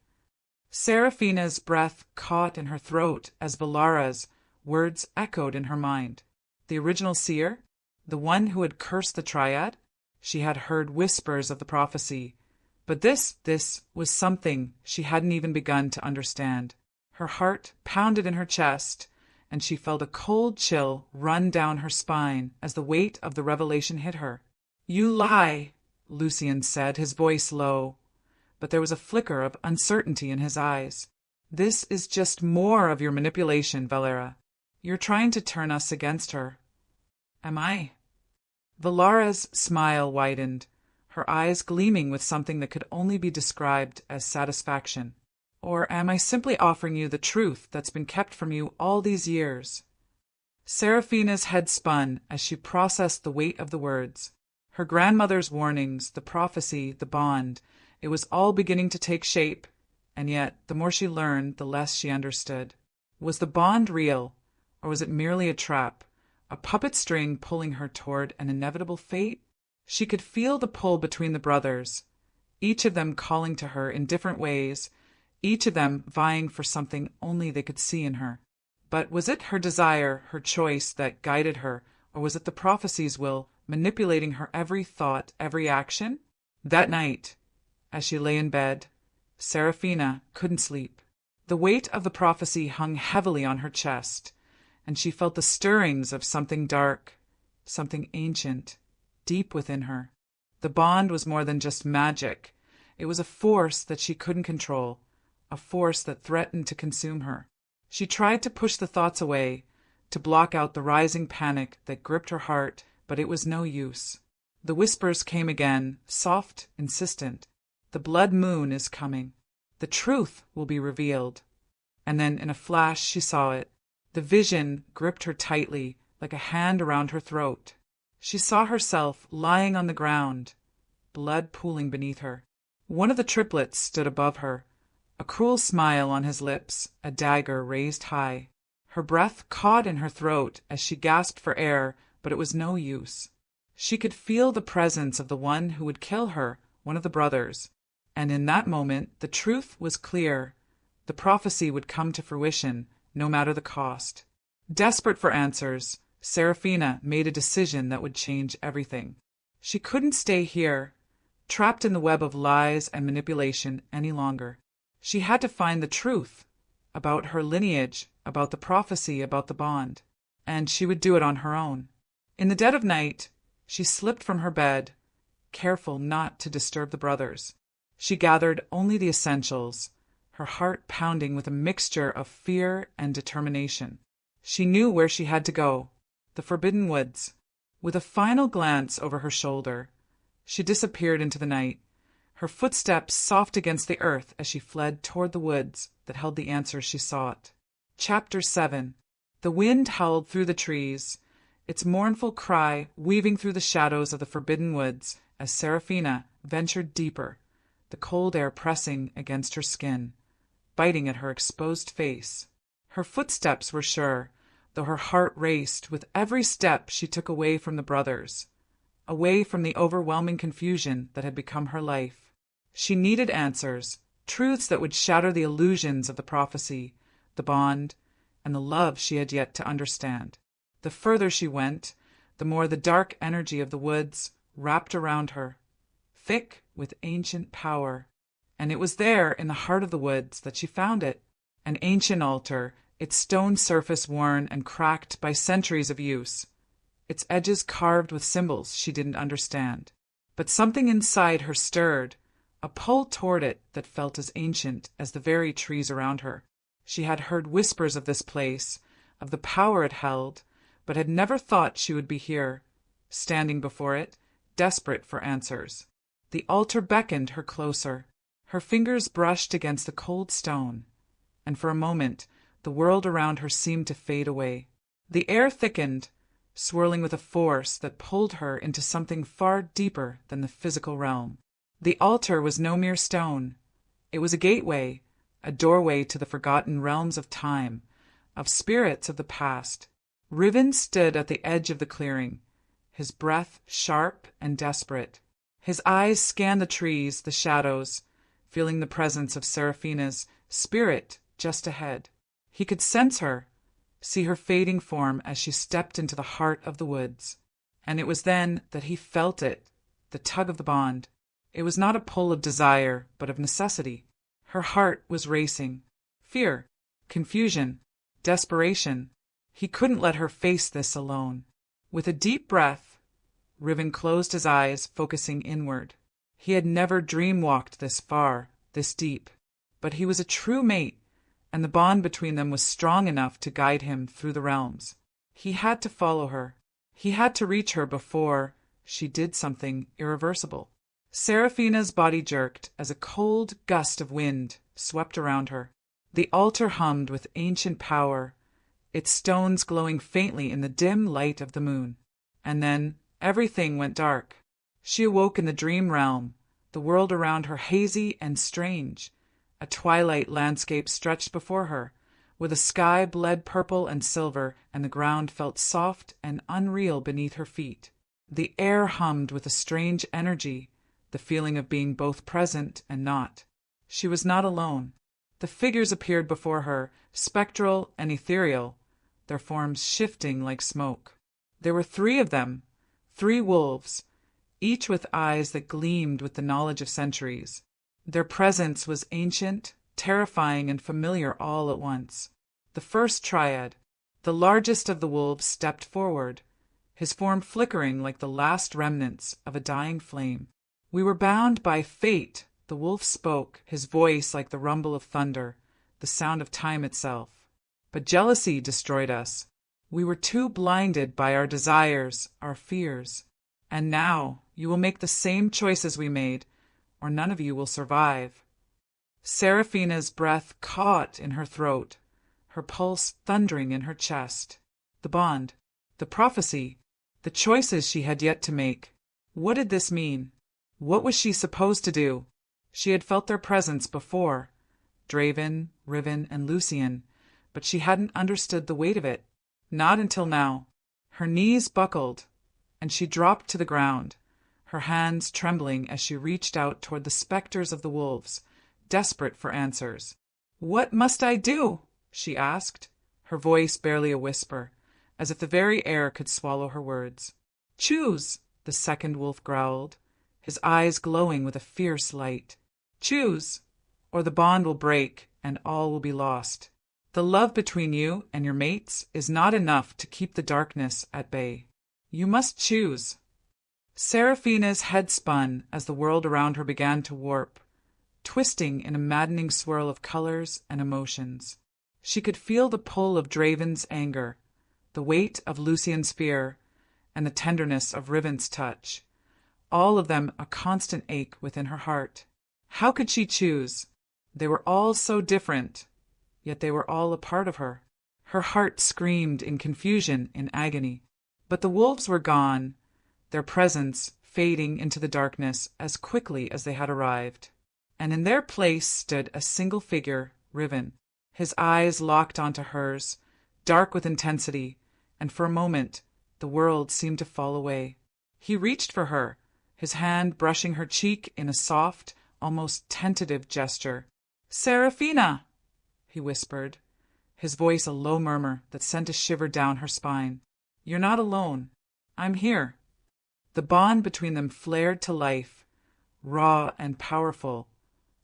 Seraphina's breath caught in her throat as Valera's words echoed in her mind. The original seer? The one who had cursed the triad? She had heard whispers of the prophecy, but this was something she hadn't even begun to understand. Her heart pounded in her chest, and she felt a cold chill run down her spine as the weight of the revelation hit her. "You lie," Lucian said, his voice low, but there was a flicker of uncertainty in his eyes. "This is just more of your manipulation, Valera. You're trying to turn us against her." "Am I?" Valera's smile widened, her eyes gleaming with something that could only be described as satisfaction. "Or am I simply offering you the truth that's been kept from you all these years?" Seraphina's head spun as she processed the weight of the words. Her grandmother's warnings, the prophecy, the bond, it was all beginning to take shape, and yet the more she learned, the less she understood. Was the bond real, or was it merely a trap, a puppet string pulling her toward an inevitable fate? She could feel the pull between the brothers, each of them calling to her in different ways, each of them vying for something only they could see in her. But was it her desire, her choice, that guided her, or was it the prophecy's will, manipulating her every thought, every action? That night, as she lay in bed, Seraphina couldn't sleep. The weight of the prophecy hung heavily on her chest, and she felt the stirrings of something dark, something ancient, deep within her. The bond was more than just magic. It was a force that she couldn't control, a force that threatened to consume her. She tried to push the thoughts away, to block out the rising panic that gripped her heart, but it was no use. The whispers came again, soft, insistent. "The blood moon is coming. The truth will be revealed." And then in a flash she saw it. The vision gripped her tightly, like a hand around her throat. She saw herself lying on the ground, blood pooling beneath her. One of the triplets stood above her, a cruel smile on his lips, a dagger raised high. Her breath caught in her throat as she gasped for air, but it was no use. She could feel the presence of the one who would kill her, one of the brothers. And in that moment, the truth was clear. The prophecy would come to fruition, no matter the cost. Desperate for answers, Seraphina made a decision that would change everything. She couldn't stay here, trapped in the web of lies and manipulation any longer. She had to find the truth about her lineage, about the prophecy, about the bond. And she would do it on her own. In the dead of night, she slipped from her bed, careful not to disturb the brothers. She gathered only the essentials, her heart pounding with a mixture of fear and determination. She knew where she had to go, the Forbidden Woods. With a final glance over her shoulder, she disappeared into the night, her footsteps soft against the earth as she fled toward the woods that held the answers she sought. Chapter 7. The wind howled through the trees, its mournful cry weaving through the shadows of the Forbidden Woods as Seraphina ventured deeper, the cold air pressing against her skin, biting at her exposed face. Her footsteps were sure, though her heart raced with every step she took away from the brothers, away from the overwhelming confusion that had become her life. She needed answers, truths that would shatter the illusions of the prophecy, the bond, and the love she had yet to understand. The further she went, the more the dark energy of the woods wrapped around her, thick with ancient power. And it was there, in the heart of the woods, that she found it, an ancient altar, its stone surface worn and cracked by centuries of use, its edges carved with symbols she didn't understand. But something inside her stirred, a pull toward it that felt as ancient as the very trees around her. She had heard whispers of this place, of the power it held, but had never thought she would be here, standing before it, desperate for answers. The altar beckoned her closer. Her fingers brushed against the cold stone, and for a moment the world around her seemed to fade away. The air thickened, swirling with a force that pulled her into something far deeper than the physical realm. The altar was no mere stone. It was a gateway, a doorway to the forgotten realms of time, of spirits of the past. Riven stood at the edge of the clearing, his breath sharp and desperate. His eyes scanned the trees, the shadows, feeling the presence of Seraphina's spirit just ahead. He could sense her, see her fading form as she stepped into the heart of the woods. And it was then that he felt it, the tug of the bond. It was not a pull of desire, but of necessity. Her heart was racing. Fear, confusion, desperation. He couldn't let her face this alone. With a deep breath, Riven closed his eyes, focusing inward. He had never dream-walked this far, this deep. But he was a true mate, and the bond between them was strong enough to guide him through the realms. He had to follow her. He had to reach her before she did something irreversible. Seraphina's body jerked as a cold gust of wind swept around her. The altar hummed with ancient power, its stones glowing faintly in the dim light of the moon. And then everything went dark. She awoke in the dream realm, the world around her hazy and strange. A twilight landscape stretched before her, with a sky bled purple and silver, and the ground felt soft and unreal beneath her feet. The air hummed with a strange energy, the feeling of being both present and not. She was not alone. The figures appeared before her, spectral and ethereal, their forms shifting like smoke. There were 3 of them, 3 wolves, each with eyes that gleamed with the knowledge of centuries. Their presence was ancient, terrifying, and familiar all at once. The first Triad, the largest of the wolves, stepped forward, his form flickering like the last remnants of a dying flame. "We were bound by fate," the wolf spoke, his voice like the rumble of thunder, the sound of time itself. "But jealousy destroyed us. We were too blinded by our desires, our fears. And now you will make the same choices we made, or none of you will survive." Seraphina's breath caught in her throat, her pulse thundering in her chest. The bond, the prophecy, the choices she had yet to make. What did this mean? What was she supposed to do? She had felt their presence before, Draven, Riven, and Lucian, but she hadn't understood the weight of it. Not until now. Her knees buckled, and she dropped to the ground, her hands trembling as she reached out toward the specters of the wolves, desperate for answers. "What must I do?" she asked, her voice barely a whisper, as if the very air could swallow her words. "Choose," the second wolf growled, his eyes glowing with a fierce light. "Choose, or the bond will break and all will be lost. The love between you and your mates is not enough to keep the darkness at bay. You must choose." Seraphina's head spun as the world around her began to warp, twisting in a maddening swirl of colors and emotions. She could feel the pull of Draven's anger, the weight of Lucien's fear, and the tenderness of Riven's touch, all of them a constant ache within her heart. How could she choose? They were all so different, yet they were all a part of her. Her heart screamed in confusion, in agony. But the wolves were gone, their presence fading into the darkness as quickly as they had arrived. And in their place stood a single figure, Riven, his eyes locked onto hers, dark with intensity, and for a moment the world seemed to fall away. He reached for her, his hand brushing her cheek in a soft, almost tentative gesture. "Seraphina!" he whispered, his voice a low murmur that sent a shiver down her spine. "You're not alone. I'm here." The bond between them flared to life, raw and powerful,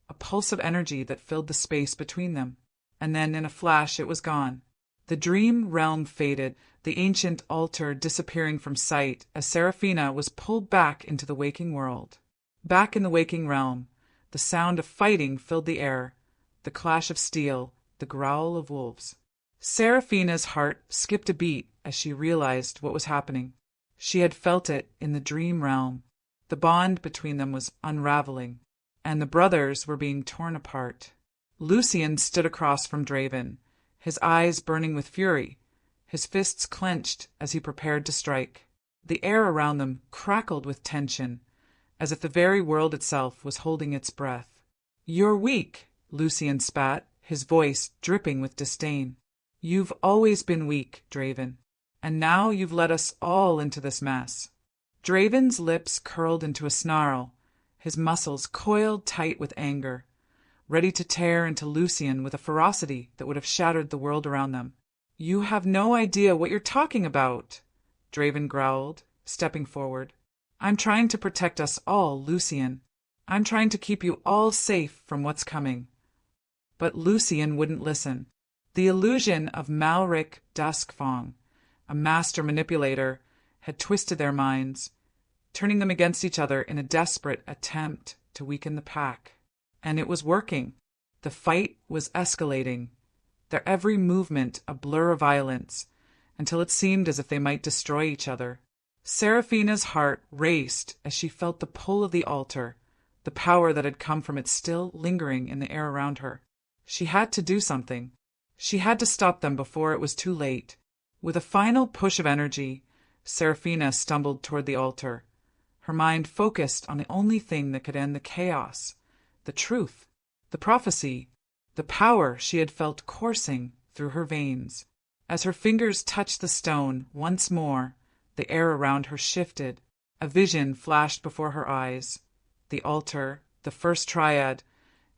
a pulse of energy that filled the space between them. And then, in a flash, it was gone. The dream realm faded, the ancient altar disappearing from sight as Seraphina was pulled back into the waking world. Back in the waking realm, the sound of fighting filled the air, the clash of steel, the growl of wolves. Seraphina's heart skipped a beat as she realized what was happening. She had felt it in the dream realm. The bond between them was unraveling, and the brothers were being torn apart. Lucien stood across from Draven, his eyes burning with fury, his fists clenched as he prepared to strike. The air around them crackled with tension, as if the very world itself was holding its breath. "You're weak," Lucien spat, his voice dripping with disdain. "You've always been weak, Draven, and now you've led us all into this mess." Draven's lips curled into a snarl, his muscles coiled tight with anger, ready to tear into Lucien with a ferocity that would have shattered the world around them. "You have no idea what you're talking about," Draven growled, stepping forward. "I'm trying to protect us all, Lucien. I'm trying to keep you all safe from what's coming." But Lucien wouldn't listen. The illusion of Malric Duskfang, a master manipulator, had twisted their minds, turning them against each other in a desperate attempt to weaken the pack. And it was working. The fight was escalating, their every movement a blur of violence, until it seemed as if they might destroy each other. Seraphina's heart raced as she felt the pull of the altar, the power that had come from it still lingering in the air around her. She had to do something. She had to stop them before it was too late. With a final push of energy, Seraphina stumbled toward the altar, her mind focused on the only thing that could end the chaos, the truth, the prophecy, the power she had felt coursing through her veins. As her fingers touched the stone once more, the air around her shifted. A vision flashed before her eyes, the altar, the first triad,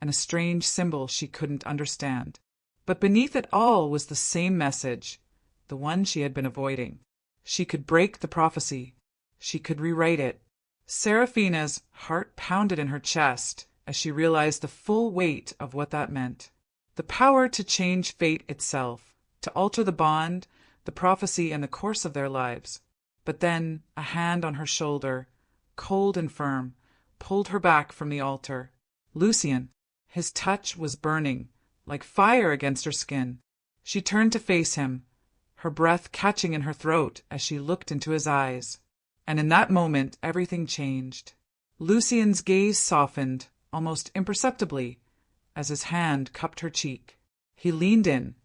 and a strange symbol she couldn't understand. But beneath it all was the same message, the one she had been avoiding. She could break the prophecy. She could rewrite it. Seraphina's heart pounded in her chest as she realized the full weight of what that meant. The power to change fate itself, to alter the bond, the prophecy, and the course of their lives. But then a hand on her shoulder, cold and firm, pulled her back from the altar. Lucien. His touch was burning, like fire against her skin. She turned to face him, her breath catching in her throat as she looked into his eyes. And in that moment, everything changed. Lucien's gaze softened, almost imperceptibly, as his hand cupped her cheek. He leaned in,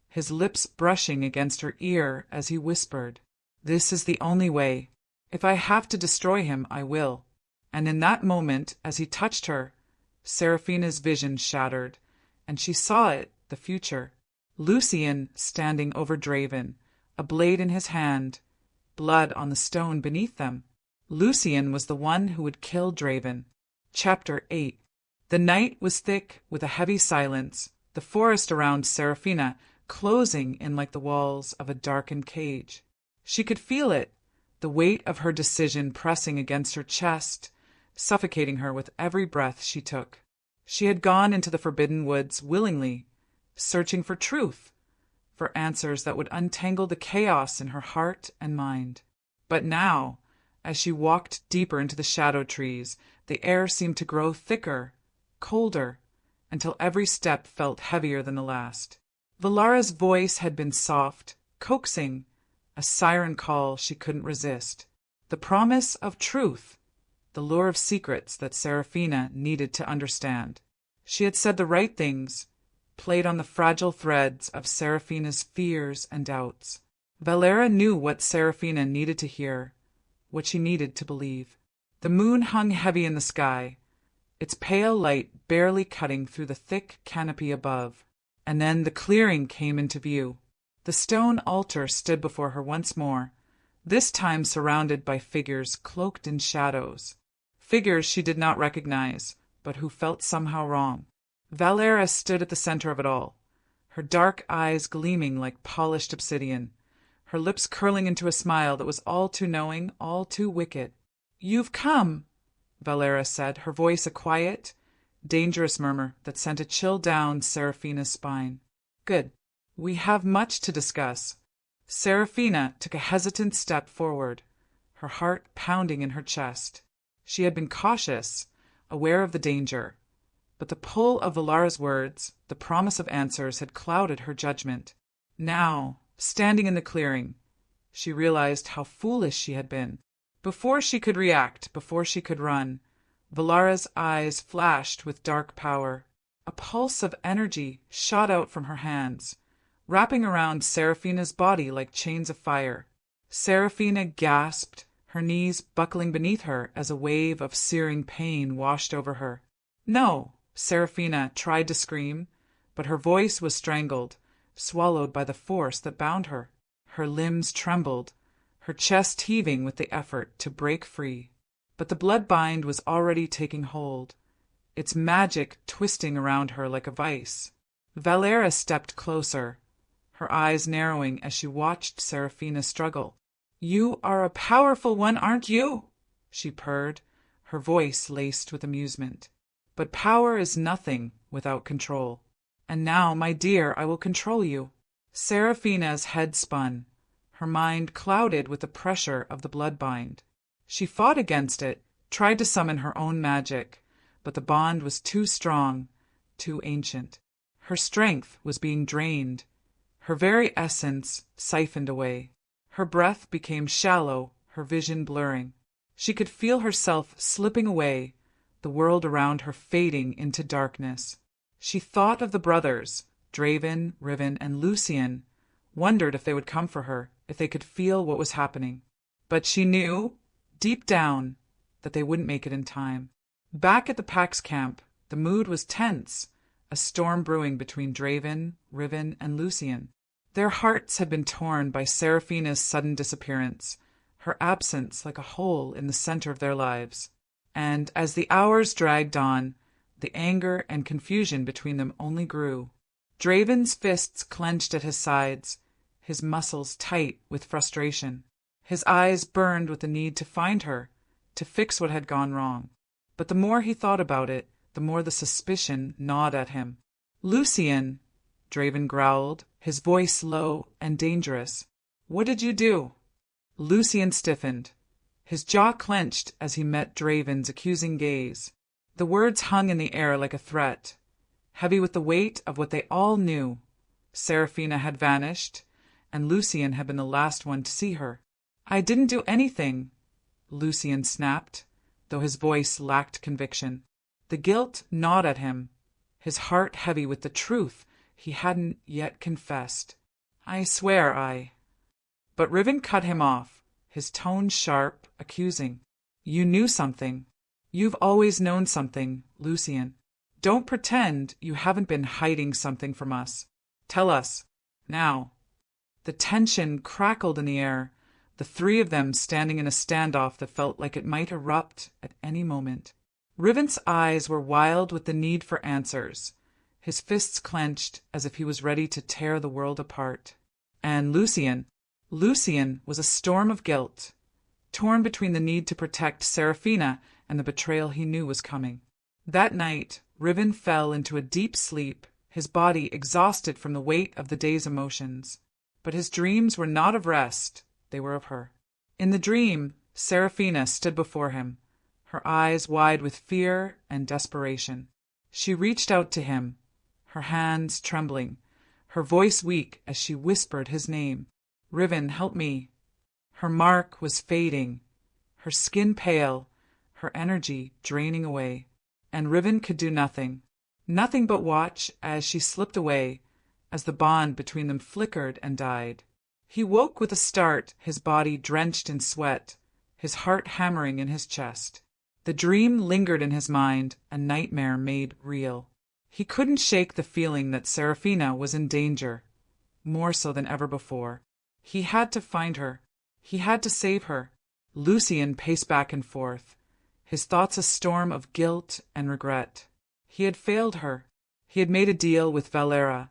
his lips brushing against her ear as he whispered, "This is the only way. If I have to destroy him, I will." And in that moment, as he touched her, Seraphina's vision shattered, and she saw it, the future. Lucien standing over Draven, a blade in his hand, blood on the stone beneath them. Lucian was the one who would kill Draven. Chapter 8. The night was thick with a heavy silence, the forest around Seraphina closing in like the walls of a darkened cage. She could feel it, the weight of her decision pressing against her chest, suffocating her with every breath she took. She had gone into the forbidden woods willingly, searching for truth, for answers that would untangle the chaos in her heart and mind. But now, as she walked deeper into the shadow trees, the air seemed to grow thicker, colder, until every step felt heavier than the last. Valara's voice had been soft, coaxing, a siren call she couldn't resist. The promise of truth, the lure of secrets that Seraphina needed to understand. She had said the right things, played on the fragile threads of Seraphina's fears and doubts. Valara knew what Seraphina needed to hear, what she needed to believe. The moon hung heavy in the sky, its pale light barely cutting through the thick canopy above. And then the clearing came into view. The stone altar stood before her once more, this time surrounded by figures cloaked in shadows. Figures she did not recognize, but who felt somehow wrong. Valara stood at the center of it all, her dark eyes gleaming like polished obsidian, her lips curling into a smile that was all too knowing, all too wicked. "You've come," Valara said, her voice a quiet, dangerous murmur that sent a chill down Seraphina's spine. "Good. We have much to discuss." Seraphina took a hesitant step forward, her heart pounding in her chest. She had been cautious, aware of the danger, but the pull of Valara's words, the promise of answers, had clouded her judgment. Now, standing in the clearing, she realized how foolish she had been. Before she could react, before she could run, Valara's eyes flashed with dark power. A pulse of energy shot out from her hands, wrapping around Seraphina's body like chains of fire. Seraphina gasped, her knees buckling beneath her as a wave of searing pain washed over her. "No!" Seraphina tried to scream, but her voice was strangled, swallowed by the force that bound her. Her limbs trembled, her chest heaving with the effort to break free. But the bloodbind was already taking hold, its magic twisting around her like a vice. Valara stepped closer, her eyes narrowing as she watched Seraphina struggle. "You are a powerful one, aren't you?" she purred, her voice laced with amusement. "But power is nothing without control. And now, my dear, I will control you." Seraphina's head spun, her mind clouded with the pressure of the bloodbind. She fought against it, tried to summon her own magic, but the bond was too strong, too ancient. Her strength was being drained, her very essence siphoned away. Her breath became shallow, her vision blurring. She could feel herself slipping away, the world around her fading into darkness. She thought of the brothers, Draven, Riven, and Lucian, wondered if they would come for her, if they could feel what was happening. But she knew, deep down, that they wouldn't make it in time. Back at the Pax camp, the mood was tense, a storm brewing between Draven, Riven, and Lucian. Their hearts had been torn by Seraphina's sudden disappearance, her absence like a hole in the center of their lives. And as the hours dragged on, the anger and confusion between them only grew. Draven's fists clenched at his sides, his muscles tight with frustration. His eyes burned with the need to find her, to fix what had gone wrong. But the more he thought about it, the more the suspicion gnawed at him. "Lucian," Draven growled, his voice low and dangerous. "What did you do?" Lucian stiffened, his jaw clenched as he met Draven's accusing gaze. The words hung in the air like a threat, heavy with the weight of what they all knew. Seraphina had vanished, and Lucian had been the last one to see her. "I didn't do anything," Lucian snapped, though his voice lacked conviction. The guilt gnawed at him, his heart heavy with the truth he hadn't yet confessed. "I swear I—" But Riven cut him off, his tone sharp, accusing. "You knew something. You've always known something, Lucian. Don't pretend you haven't been hiding something from us. Tell us, now." The tension crackled in the air, the three of them standing in a standoff that felt like it might erupt at any moment. Riven's eyes were wild with the need for answers, his fists clenched as if he was ready to tear the world apart. And Lucien was a storm of guilt, torn between the need to protect Seraphina and the betrayal he knew was coming. That night, Riven fell into a deep sleep, his body exhausted from the weight of the day's emotions. But his dreams were not of rest, they were of her. In the dream, Seraphina stood before him, her eyes wide with fear and desperation. She reached out to him, her hands trembling, her voice weak as she whispered his name. "Riven, help me." Her mark was fading, her skin pale, her energy draining away. And Riven could do nothing but watch as she slipped away, as the bond between them flickered and died. He woke with a start, his body drenched in sweat, his heart hammering in his chest. The dream lingered in his mind, a nightmare made real. He couldn't shake the feeling that Seraphina was in danger, more so than ever before. He had to find her. He had to save her. Lucien paced back and forth, his thoughts a storm of guilt and regret. He had failed her. He had made a deal with Valera,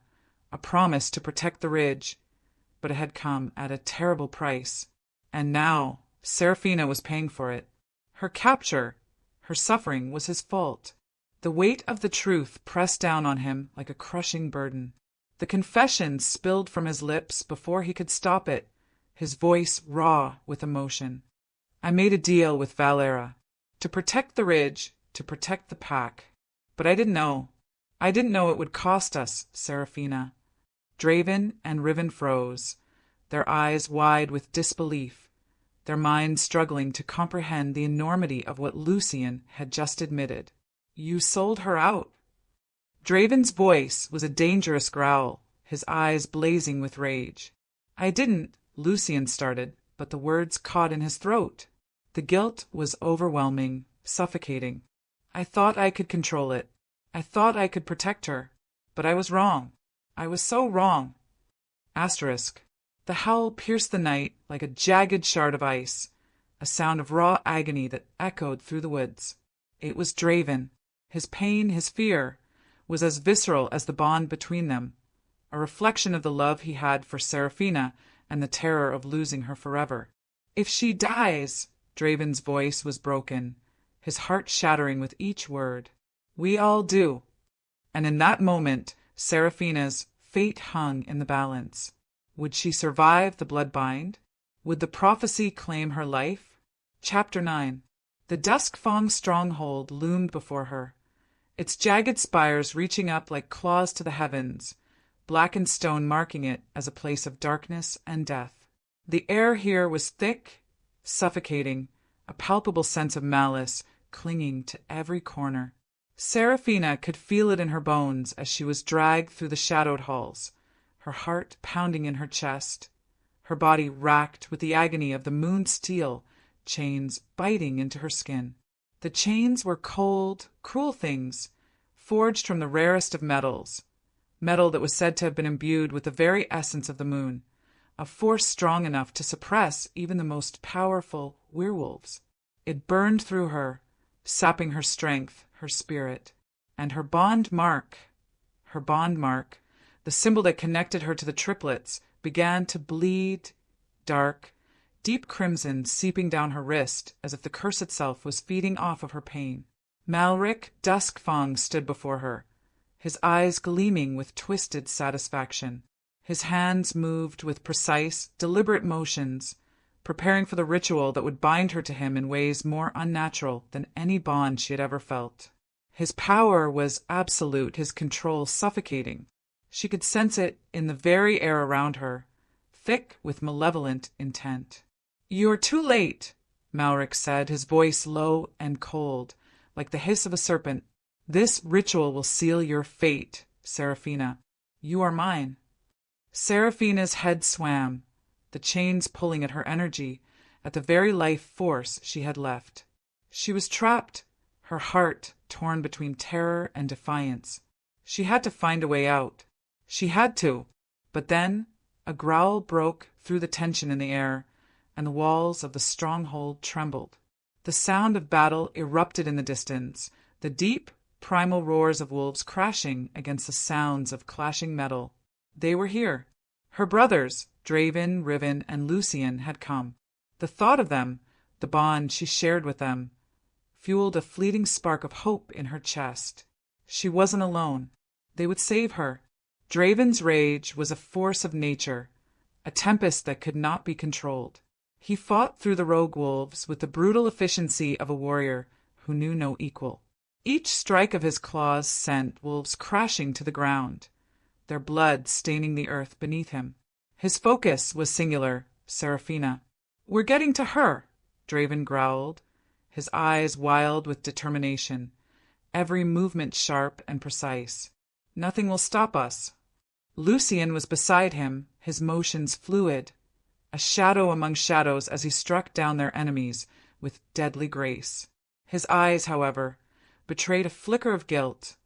a promise to protect the ridge, but it had come at a terrible price. And now Seraphina was paying for it. Her capture, her suffering was his fault. The weight of the truth pressed down on him like a crushing burden. The confession spilled from his lips before he could stop it, his voice raw with emotion. "I made a deal with Valera, to protect the ridge, to protect the pack. But I didn't know. I didn't know it would cost us, Seraphina." Draven and Riven froze, their eyes wide with disbelief, their minds struggling to comprehend the enormity of what Lucien had just admitted. "You sold her out." Draven's voice was a dangerous growl, his eyes blazing with rage. "I didn't," Lucien started, but the words caught in his throat. The guilt was overwhelming, suffocating. "I thought I could control it. I thought I could protect her. But I was wrong. I was so wrong." Asterisk. The howl pierced the night like a jagged shard of ice, a sound of raw agony that echoed through the woods. It was Draven. His pain, his fear, was as visceral as the bond between them, a reflection of the love he had for Seraphina and the terror of losing her forever. "If she dies," Draven's voice was broken, his heart shattering with each word. "We all do." And in that moment, Seraphina's fate hung in the balance. Would she survive the bloodbind? Would the prophecy claim her life? Chapter 9. The Dusk-Fong stronghold loomed before her, its jagged spires reaching up like claws to the heavens, blackened stone marking it as a place of darkness and death. The air here was thick, suffocating, a palpable sense of malice clinging to every corner. Seraphina could feel it in her bones as she was dragged through the shadowed halls, her heart pounding in her chest, her body racked with the agony of the moon steel chains biting into her skin. The chains were cold, cruel things, forged from the rarest of metals, metal that was said to have been imbued with the very essence of the moon, a force strong enough to suppress even the most powerful werewolves. It burned through her, sapping her strength, her spirit, and her bond mark, the symbol that connected her to the triplets, began to bleed, dark, deep crimson seeping down her wrist as if the curse itself was feeding off of her pain. Malric Dusk-Fong stood before her, his eyes gleaming with twisted satisfaction. His hands moved with precise, deliberate motions, preparing for the ritual that would bind her to him in ways more unnatural than any bond she had ever felt. His power was absolute, his control suffocating. She could sense it in the very air around her, thick with malevolent intent. "You're too late," Malric said, his voice low and cold, like the hiss of a serpent. "This ritual will seal your fate, Seraphina. You are mine." Seraphina's head swam, the chains pulling at her energy, at the very life force she had left. She was trapped, her heart torn between terror and defiance. She had to find a way out. She had to. But then a growl broke through the tension in the air, and the walls of the stronghold trembled. The sound of battle erupted in the distance, the deep, primal roars of wolves crashing against the sounds of clashing metal. They were here. Her brothers, Draven, Riven, and Lucian, had come. The thought of them, the bond she shared with them, fueled a fleeting spark of hope in her chest. She wasn't alone. They would save her. Draven's rage was a force of nature, a tempest that could not be controlled. He fought through the rogue wolves with the brutal efficiency of a warrior who knew no equal. Each strike of his claws sent wolves crashing to the ground, their blood staining the earth beneath him. His focus was singular, Seraphina. "We're getting to her," Draven growled, his eyes wild with determination, every movement sharp and precise. "Nothing will stop us." Lucian was beside him, his motions fluid, a shadow among shadows as he struck down their enemies with deadly grace. His eyes, however, betrayed a flicker of guilt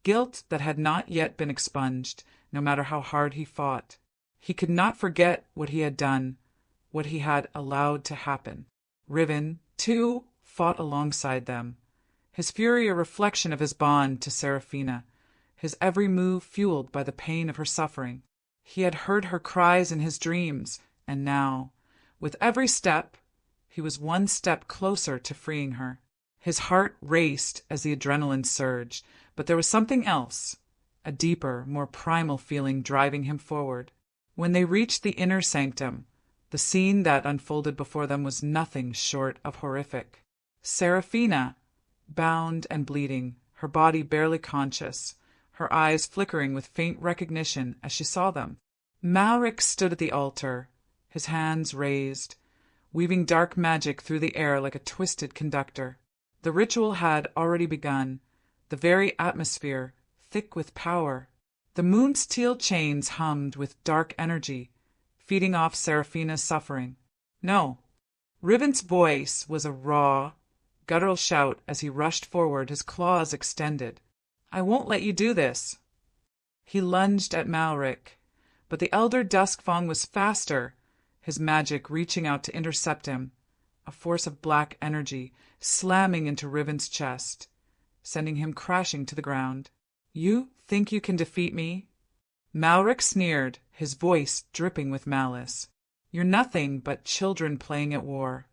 that had not yet been expunged, no matter how hard he fought. He could not forget what he had done, what he had allowed to happen. Riven, too, fought alongside them, his fury a reflection of his bond to Seraphina, his every move fueled by the pain of her suffering. He had heard her cries in his dreams, and now, with every step, he was one step closer to freeing her. His heart raced as the adrenaline surged, but there was something else, a deeper, more primal feeling driving him forward. When they reached the inner sanctum, the scene that unfolded before them was nothing short of horrific. Seraphina, bound and bleeding, her body barely conscious, her eyes flickering with faint recognition as she saw them. Malric stood at the altar, his hands raised, weaving dark magic through the air like a twisted conductor. The ritual had already begun, the very atmosphere thick with power. The moon's teal chains hummed with dark energy, feeding off Seraphina's suffering. No. Riven's voice was a raw, guttural shout as he rushed forward, his claws extended. "I won't let you do this." He lunged at Malric, but the elder Duskfang was faster, his magic reaching out to intercept him, a force of black energy slamming into Riven's chest, sending him crashing to the ground. "You think you can defeat me?" Malric sneered, his voice dripping with malice. "You're nothing but children playing at war."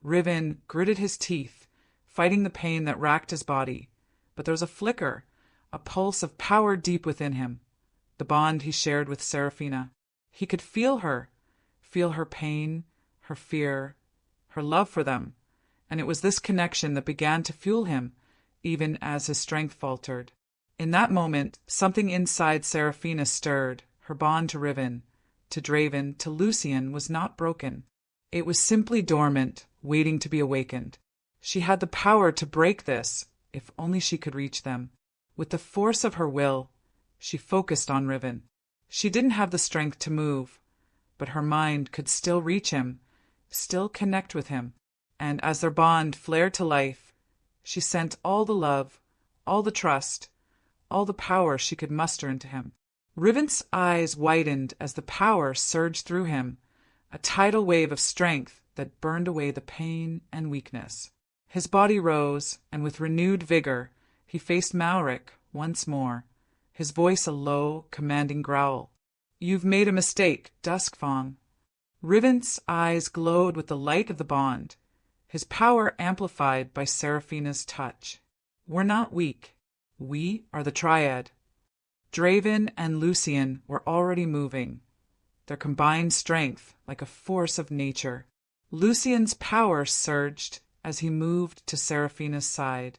Riven gritted his teeth, fighting the pain that racked his body, but there was a flicker, a pulse of power deep within him, the bond he shared with Seraphina. He could feel her pain, her fear, her love for them, and it was this connection that began to fuel him, even as his strength faltered. In that moment, something inside Seraphina stirred. Her bond to Riven, to Draven, to Lucian was not broken. It was simply dormant, waiting to be awakened. She had the power to break this, if only she could reach them. With the force of her will, she focused on Riven. She didn't have the strength to move, but her mind could still reach him, still connect with him. And as their bond flared to life, she sent all the love, all the trust, all the power she could muster into him. Riven's eyes widened as the power surged through him, a tidal wave of strength that burned away the pain and weakness. His body rose, and with renewed vigor, he faced Malric once more, his voice a low, commanding growl. "You've made a mistake, Duskfang." Riven's eyes glowed with the light of the bond, his power amplified by Seraphina's touch. "We're not weak. We are the Triad." Draven and Lucian were already moving, their combined strength like a force of nature. Lucian's power surged as he moved to Seraphina's side,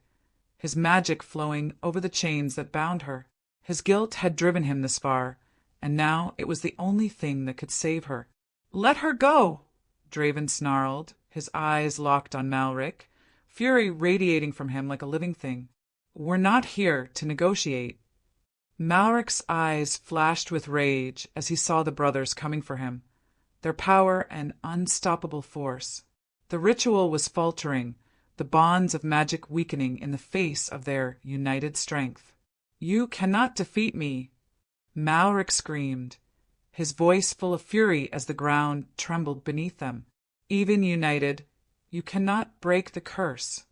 his magic flowing over the chains that bound her. His guilt had driven him this far, and now it was the only thing that could save her. "Let her go!" Draven snarled, his eyes locked on Malric, fury radiating from him like a living thing. "We're not here to negotiate." Malric's eyes flashed with rage as he saw the brothers coming for him, their power an unstoppable force. The ritual was faltering, the bonds of magic weakening in the face of their united strength. "You cannot defeat me!" Malric screamed, his voice full of fury as the ground trembled beneath them. Even united, you cannot break the curse.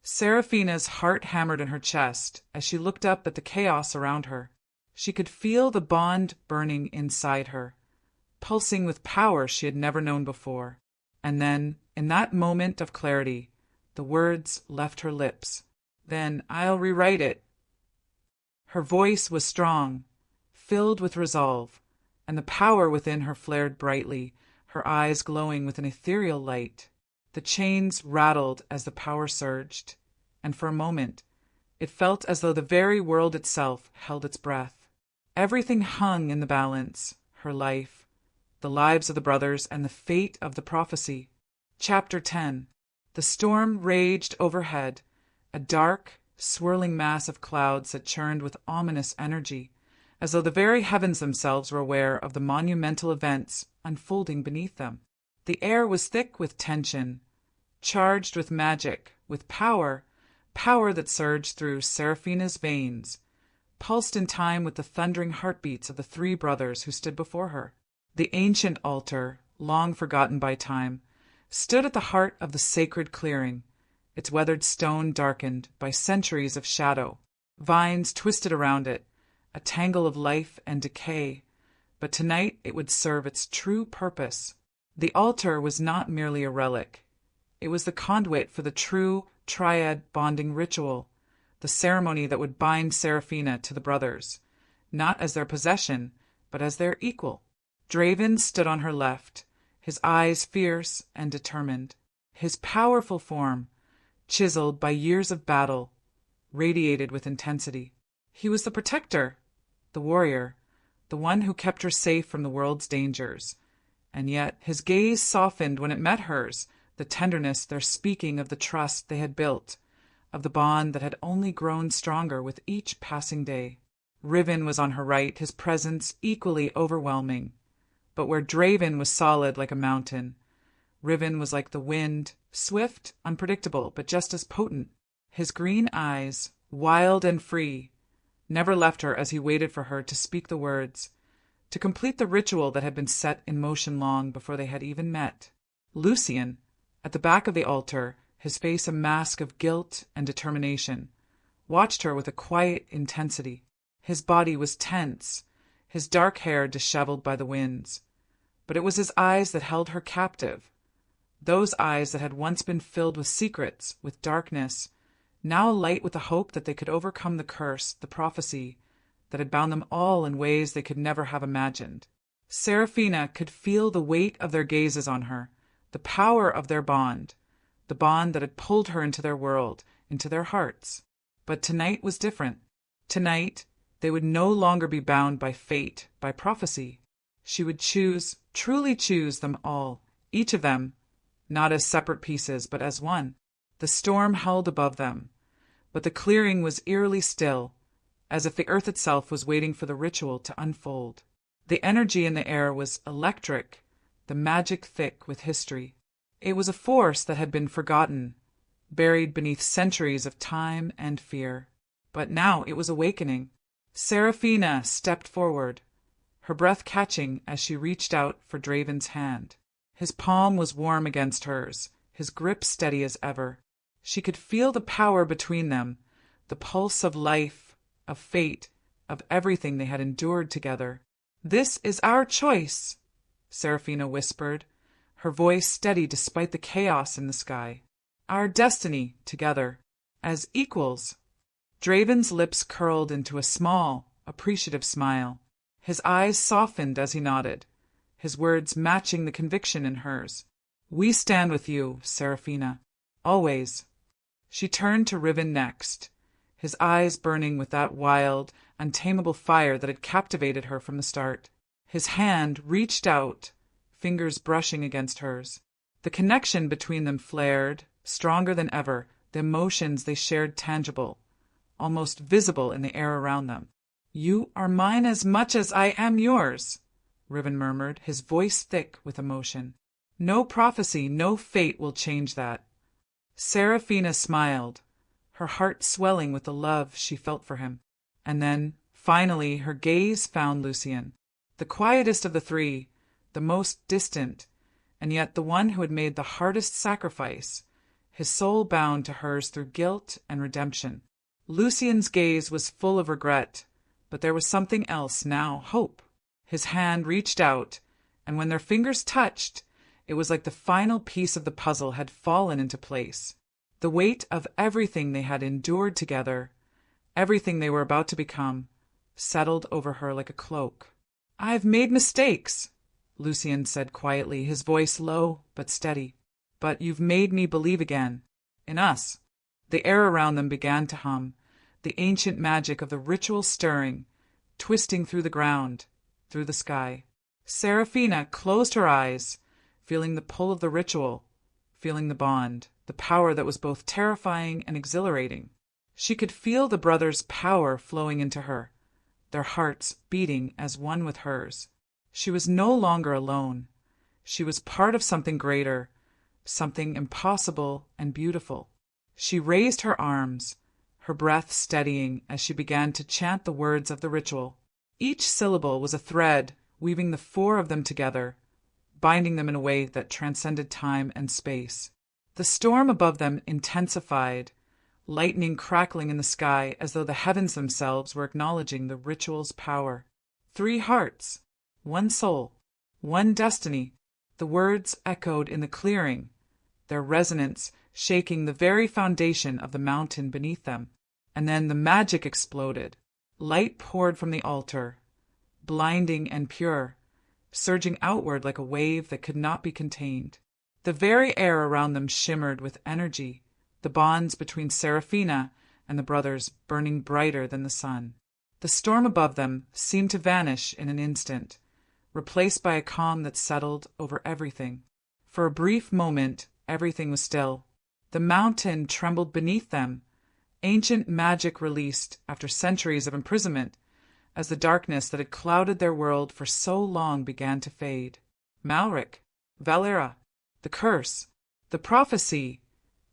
Seraphina's heart hammered in her chest as she looked up at the chaos around her. She could feel the bond burning inside her, pulsing with power she had never known before. And then, in that moment of clarity, the words left her lips. "Then I'll rewrite it." Her voice was strong, filled with resolve, and the power within her flared brightly, her eyes glowing with an ethereal light. The chains rattled as the power surged, and for a moment it felt as though the very world itself held its breath. Everything hung in the balance, her life, the lives of the brothers, and the fate of the prophecy. Chapter 10. The storm raged overhead, a dark, swirling mass of clouds that churned with ominous energy, as though the very heavens themselves were aware of the monumental events unfolding beneath them. The air was thick with tension, charged with magic, with power that surged through Seraphina's veins, pulsed in time with the thundering heartbeats of the three brothers who stood before her. The ancient altar, long forgotten by time, stood at the heart of the sacred clearing, its weathered stone darkened by centuries of shadow. Vines twisted around it, a tangle of life and decay, but tonight it would serve its true purpose. The altar was not merely a relic. It was the conduit for the true Triad bonding ritual, the ceremony that would bind Seraphina to the brothers, not as their possession, but as their equal. Draven stood on her left, his eyes fierce and determined. His powerful form, chiseled by years of battle, radiated with intensity. He was the protector, the warrior, the one who kept her safe from the world's dangers. And yet his gaze softened when it met hers, the tenderness there speaking of the trust they had built, of the bond that had only grown stronger with each passing day. Riven was on her right, his presence equally overwhelming. But where Draven was solid like a mountain, Riven was like the wind, swift, unpredictable, but just as potent. His green eyes, wild and free, never left her as he waited for her to speak the words, to complete the ritual that had been set in motion long before they had even met. Lucian, at the back of the altar, his face a mask of guilt and determination, watched her with a quiet intensity. His body was tense, his dark hair disheveled by the winds. But it was his eyes that held her captive, those eyes that had once been filled with secrets, with darkness, now alight with the hope that they could overcome the curse, the prophecy, that had bound them all in ways they could never have imagined. Seraphina could feel the weight of their gazes on her, the power of their bond, the bond that had pulled her into their world, into their hearts. But tonight was different. Tonight, they would no longer be bound by fate, by prophecy. She would choose, truly choose them all, each of them, not as separate pieces, but as one. The storm howled above them, but the clearing was eerily still, as if the earth itself was waiting for the ritual to unfold. The energy in the air was electric, the magic thick with history. It was a force that had been forgotten, buried beneath centuries of time and fear. But now it was awakening. Seraphina stepped forward, her breath catching as she reached out for Draven's hand. His palm was warm against hers, his grip steady as ever. She could feel the power between them, the pulse of life, of fate, of everything they had endured together. "This is our choice," Seraphina whispered, her voice steady despite the chaos in the sky. "Our destiny together, as equals." Draven's lips curled into a small, appreciative smile. His eyes softened as he nodded, his words matching the conviction in hers. "We stand with you, Seraphina, always." She turned to Riven next, his eyes burning with that wild, untamable fire that had captivated her from the start. His hand reached out, fingers brushing against hers. The connection between them flared, stronger than ever, the emotions they shared tangible, almost visible in the air around them. "You are mine as much as I am yours," Riven murmured, his voice thick with emotion. "No prophecy, no fate will change that." Seraphina smiled, her heart swelling with the love she felt for him. And then, finally, her gaze found Lucian, the quietest of the three, the most distant, and yet the one who had made the hardest sacrifice, his soul bound to hers through guilt and redemption. Lucien's gaze was full of regret, but there was something else now, hope. His hand reached out, and when their fingers touched, it was like the final piece of the puzzle had fallen into place. The weight of everything they had endured together, everything they were about to become, settled over her like a cloak. "I've made mistakes," Lucien said quietly, his voice low but steady. "But you've made me believe again. In us." The air around them began to hum, the ancient magic of the ritual stirring, twisting through the ground, through the sky. Seraphina closed her eyes, feeling the pull of the ritual, feeling the bond, the power that was both terrifying and exhilarating. She could feel the brothers' power flowing into her, their hearts beating as one with hers. She was no longer alone. She was part of something greater, something impossible and beautiful. She raised her arms, her breath steadying as she began to chant the words of the ritual. Each syllable was a thread weaving the four of them together, binding them in a way that transcended time and space. The storm above them intensified, lightning crackling in the sky as though the heavens themselves were acknowledging the ritual's power. 3 hearts, 1 soul, 1 destiny. The words echoed in the clearing, their resonance shaking the very foundation of the mountain beneath them. And then the magic exploded. Light poured from the altar, blinding and pure, surging outward like a wave that could not be contained. The very air around them shimmered with energy, the bonds between Seraphina and the brothers burning brighter than the sun. The storm above them seemed to vanish in an instant, replaced by a calm that settled over everything. For a brief moment, everything was still. The mountain trembled beneath them, ancient magic released after centuries of imprisonment, as the darkness that had clouded their world for so long began to fade. Malric, Valera, the curse, the prophecy,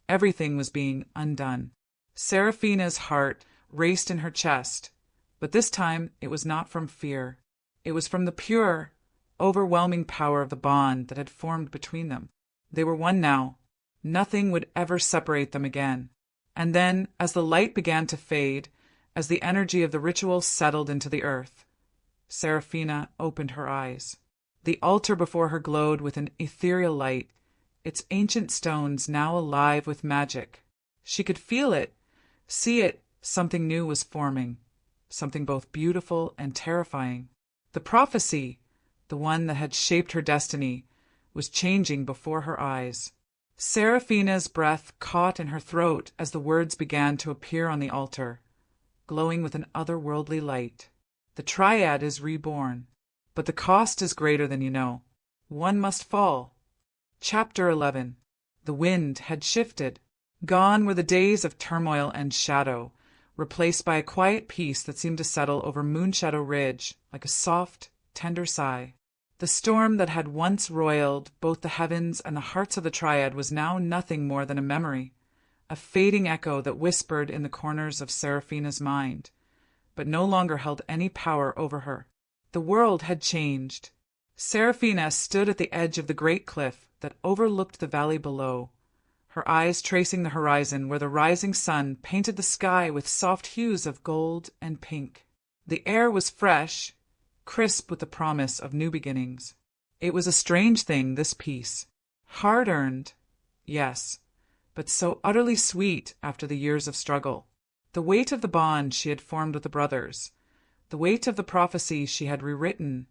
everything was being undone. Seraphina's heart raced in her chest, but this time it was not from fear. It was from the pure, overwhelming power of the bond that had formed between them. They were one now. Nothing would ever separate them again. And then, as the light began to fade, as the energy of the ritual settled into the earth, Seraphina opened her eyes. The altar before her glowed with an ethereal light, its ancient stones now alive with magic. She could feel it, see it. Something new was forming, something both beautiful and terrifying. The prophecy, the one that had shaped her destiny, was changing before her eyes. Seraphina's breath caught in her throat as the words began to appear on the altar, glowing with an otherworldly light. The Triad is reborn, but the cost is greater than you know. One must fall. Chapter 11. The wind had shifted. Gone were the days of turmoil and shadow, replaced by a quiet peace that seemed to settle over Moonshadow Ridge like a soft, tender sigh. The storm that had once roiled both the heavens and the hearts of the Triad was now nothing more than a memory, a fading echo that whispered in the corners of Seraphina's mind, but no longer held any power over her. The world had changed. Seraphina stood at the edge of the great cliff that overlooked the valley below, her eyes tracing the horizon where the rising sun painted the sky with soft hues of gold and pink. The air was fresh, crisp with the promise of new beginnings. It was a strange thing, this peace. Hard-earned, yes, but so utterly sweet after the years of struggle. The weight of the bond she had formed with the brothers, the weight of the prophecy she had rewritten,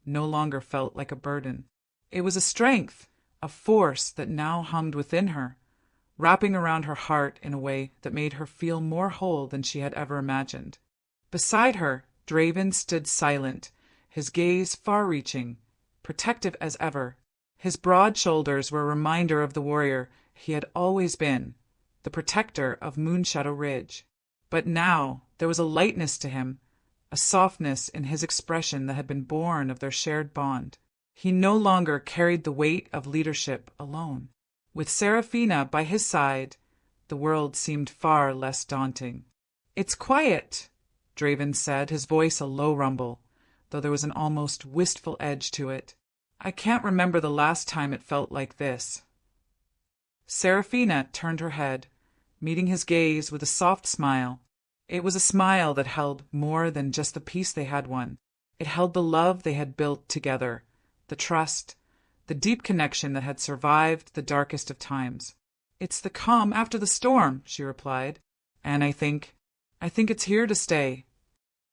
no longer felt like a burden. It was a strength, a force that now hummed within her, wrapping around her heart in a way that made her feel more whole than she had ever imagined. Beside her, Draven stood silent, his gaze far-reaching, protective as ever. His broad shoulders were a reminder of the warrior he had always been, the protector of Moonshadow Ridge. But now there was a lightness to him, a softness in his expression that had been born of their shared bond. He no longer carried the weight of leadership alone. With Seraphina by his side, the world seemed far less daunting. "It's quiet," Draven said, his voice a low rumble, though there was an almost wistful edge to it. I can't remember the last time it felt like this." Seraphina turned her head, meeting his gaze with a soft smile. It was a smile that held more than just the peace they had won. It held the love they had built together, the trust, the deep connection that had survived the darkest of times. "It's the calm after the storm," she replied, "and I think it's here to stay."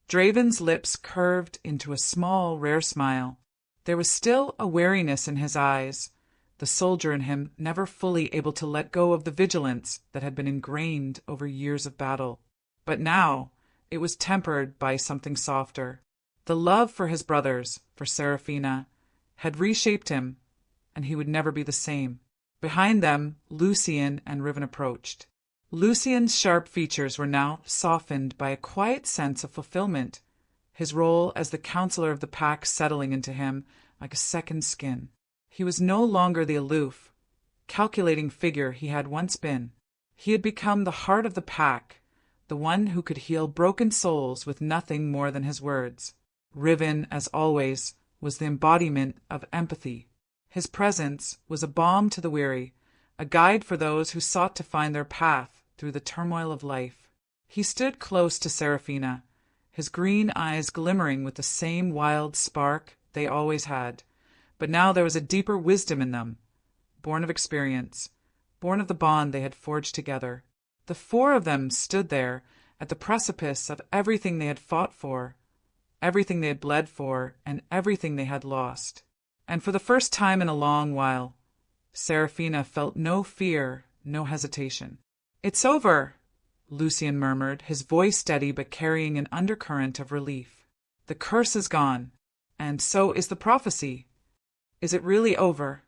Draven's lips curved into a small, rare smile. There was still a wariness in his eyes, the soldier in him never fully able to let go of the vigilance that had been ingrained over years of battle. But now it was tempered by something softer. The love for his brothers, for Seraphina, had reshaped him, and he would never be the same. Behind them, Lucien and Riven approached. Lucien's sharp features were now softened by a quiet sense of fulfillment, his role as the counselor of the pack settling into him like a second skin. He was no longer the aloof, calculating figure he had once been. He had become the heart of the pack, the one who could heal broken souls with nothing more than his words. Riven, as always, was the embodiment of empathy. His presence was a balm to the weary, a guide for those who sought to find their path through the turmoil of life. He stood close to Seraphina, his green eyes glimmering with the same wild spark they always had. But now there was a deeper wisdom in them, born of experience, born of the bond they had forged together. The four of them stood there at the precipice of everything they had fought for, everything they had bled for, and everything they had lost. And for the first time in a long while, Seraphina felt no fear, no hesitation. "It's over," Lucien murmured, his voice steady but carrying an undercurrent of relief. "The curse is gone, and so is the prophecy. Is it really over?"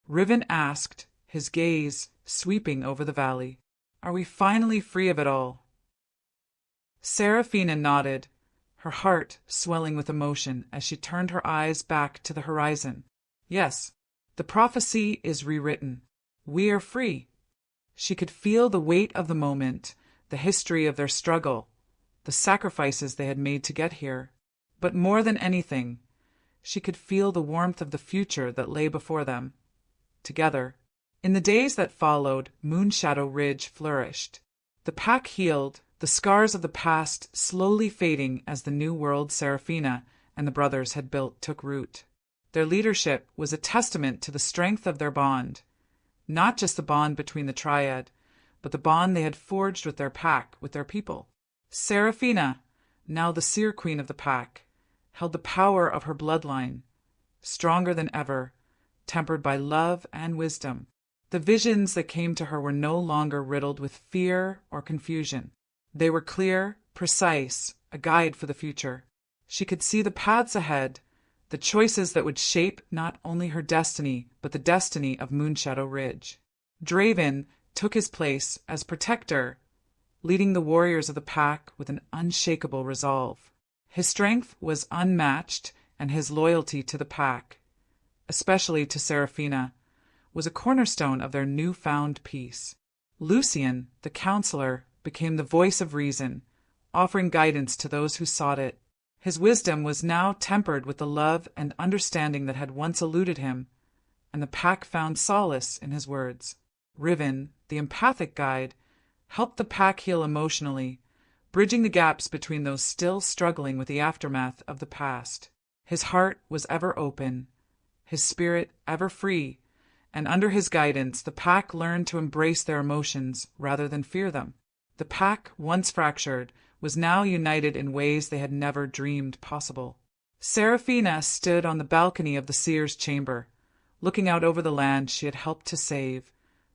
Riven asked, his gaze sweeping over the valley. "Are we finally free of it all?" Seraphina nodded, her heart swelling with emotion as she turned her eyes back to the horizon. "Yes, the prophecy is rewritten. We are free." She could feel the weight of the moment, the history of their struggle, the sacrifices they had made to get here. But more than anything, she could feel the warmth of the future that lay before them, together. In the days that followed, Moonshadow Ridge flourished. The pack healed, the scars of the past slowly fading as the new world Seraphina and the brothers had built took root. Their leadership was a testament to the strength of their bond, not just the bond between the Triad, but the bond they had forged with their pack, with their people. Seraphina, now the seer queen of the pack, held the power of her bloodline, stronger than ever, tempered by love and wisdom. The visions that came to her were no longer riddled with fear or confusion. They were clear, precise, a guide for the future. She could see the paths ahead, the choices that would shape not only her destiny, but the destiny of Moonshadow Ridge. Draven took his place as protector, leading the warriors of the pack with an unshakable resolve. His strength was unmatched, and his loyalty to the pack, especially to Seraphina, was a cornerstone of their newfound peace. Lucien, the counselor, became the voice of reason, offering guidance to those who sought it. His wisdom was now tempered with the love and understanding that had once eluded him, and the pack found solace in his words. Riven, the empathic guide, helped the pack heal emotionally, bridging the gaps between those still struggling with the aftermath of the past. His heart was ever open, his spirit ever free, and under his guidance the pack learned to embrace their emotions rather than fear them. The pack, once fractured, was now united in ways they had never dreamed possible. Seraphina stood on the balcony of the seer's chamber, looking out over the land she had helped to save,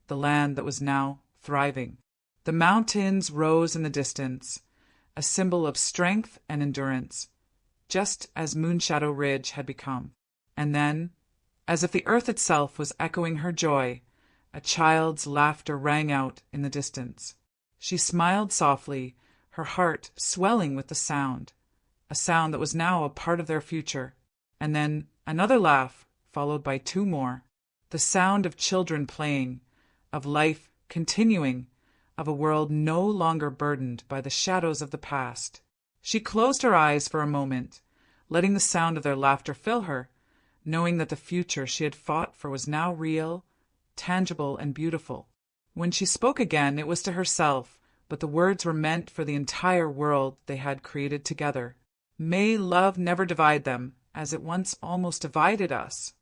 the land that was now thriving. The mountains rose in the distance, a symbol of strength and endurance, just as Moonshadow Ridge had become. And then, as if the earth itself was echoing her joy, a child's laughter rang out in the distance. She smiled softly, her heart swelling with the sound, a sound that was now a part of their future. And then another laugh, followed by two more, the sound of children playing, of life continuing, of a world no longer burdened by the shadows of the past. She closed her eyes for a moment, letting the sound of their laughter fill her, knowing that the future she had fought for was now real, tangible, and beautiful. When she spoke again, it was to herself, but the words were meant for the entire world they had created together. May love never divide them, as it once almost divided us.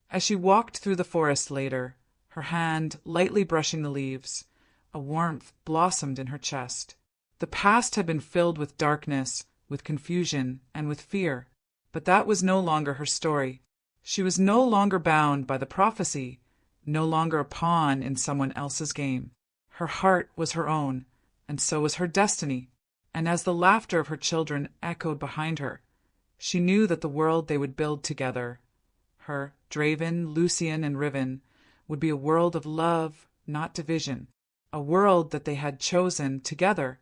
As she walked through the forest later, her hand lightly brushing the leaves, a warmth blossomed in her chest. The past had been filled with darkness, with confusion, and with fear, but that was no longer her story. She was no longer bound by the prophecy, no longer a pawn in someone else's game. Her heart was her own, and so was her destiny, and as the laughter of her children echoed behind her, she knew that the world they would build together, her, Draven, Lucian, and Riven, would be a world of love, not division, a world that they had chosen together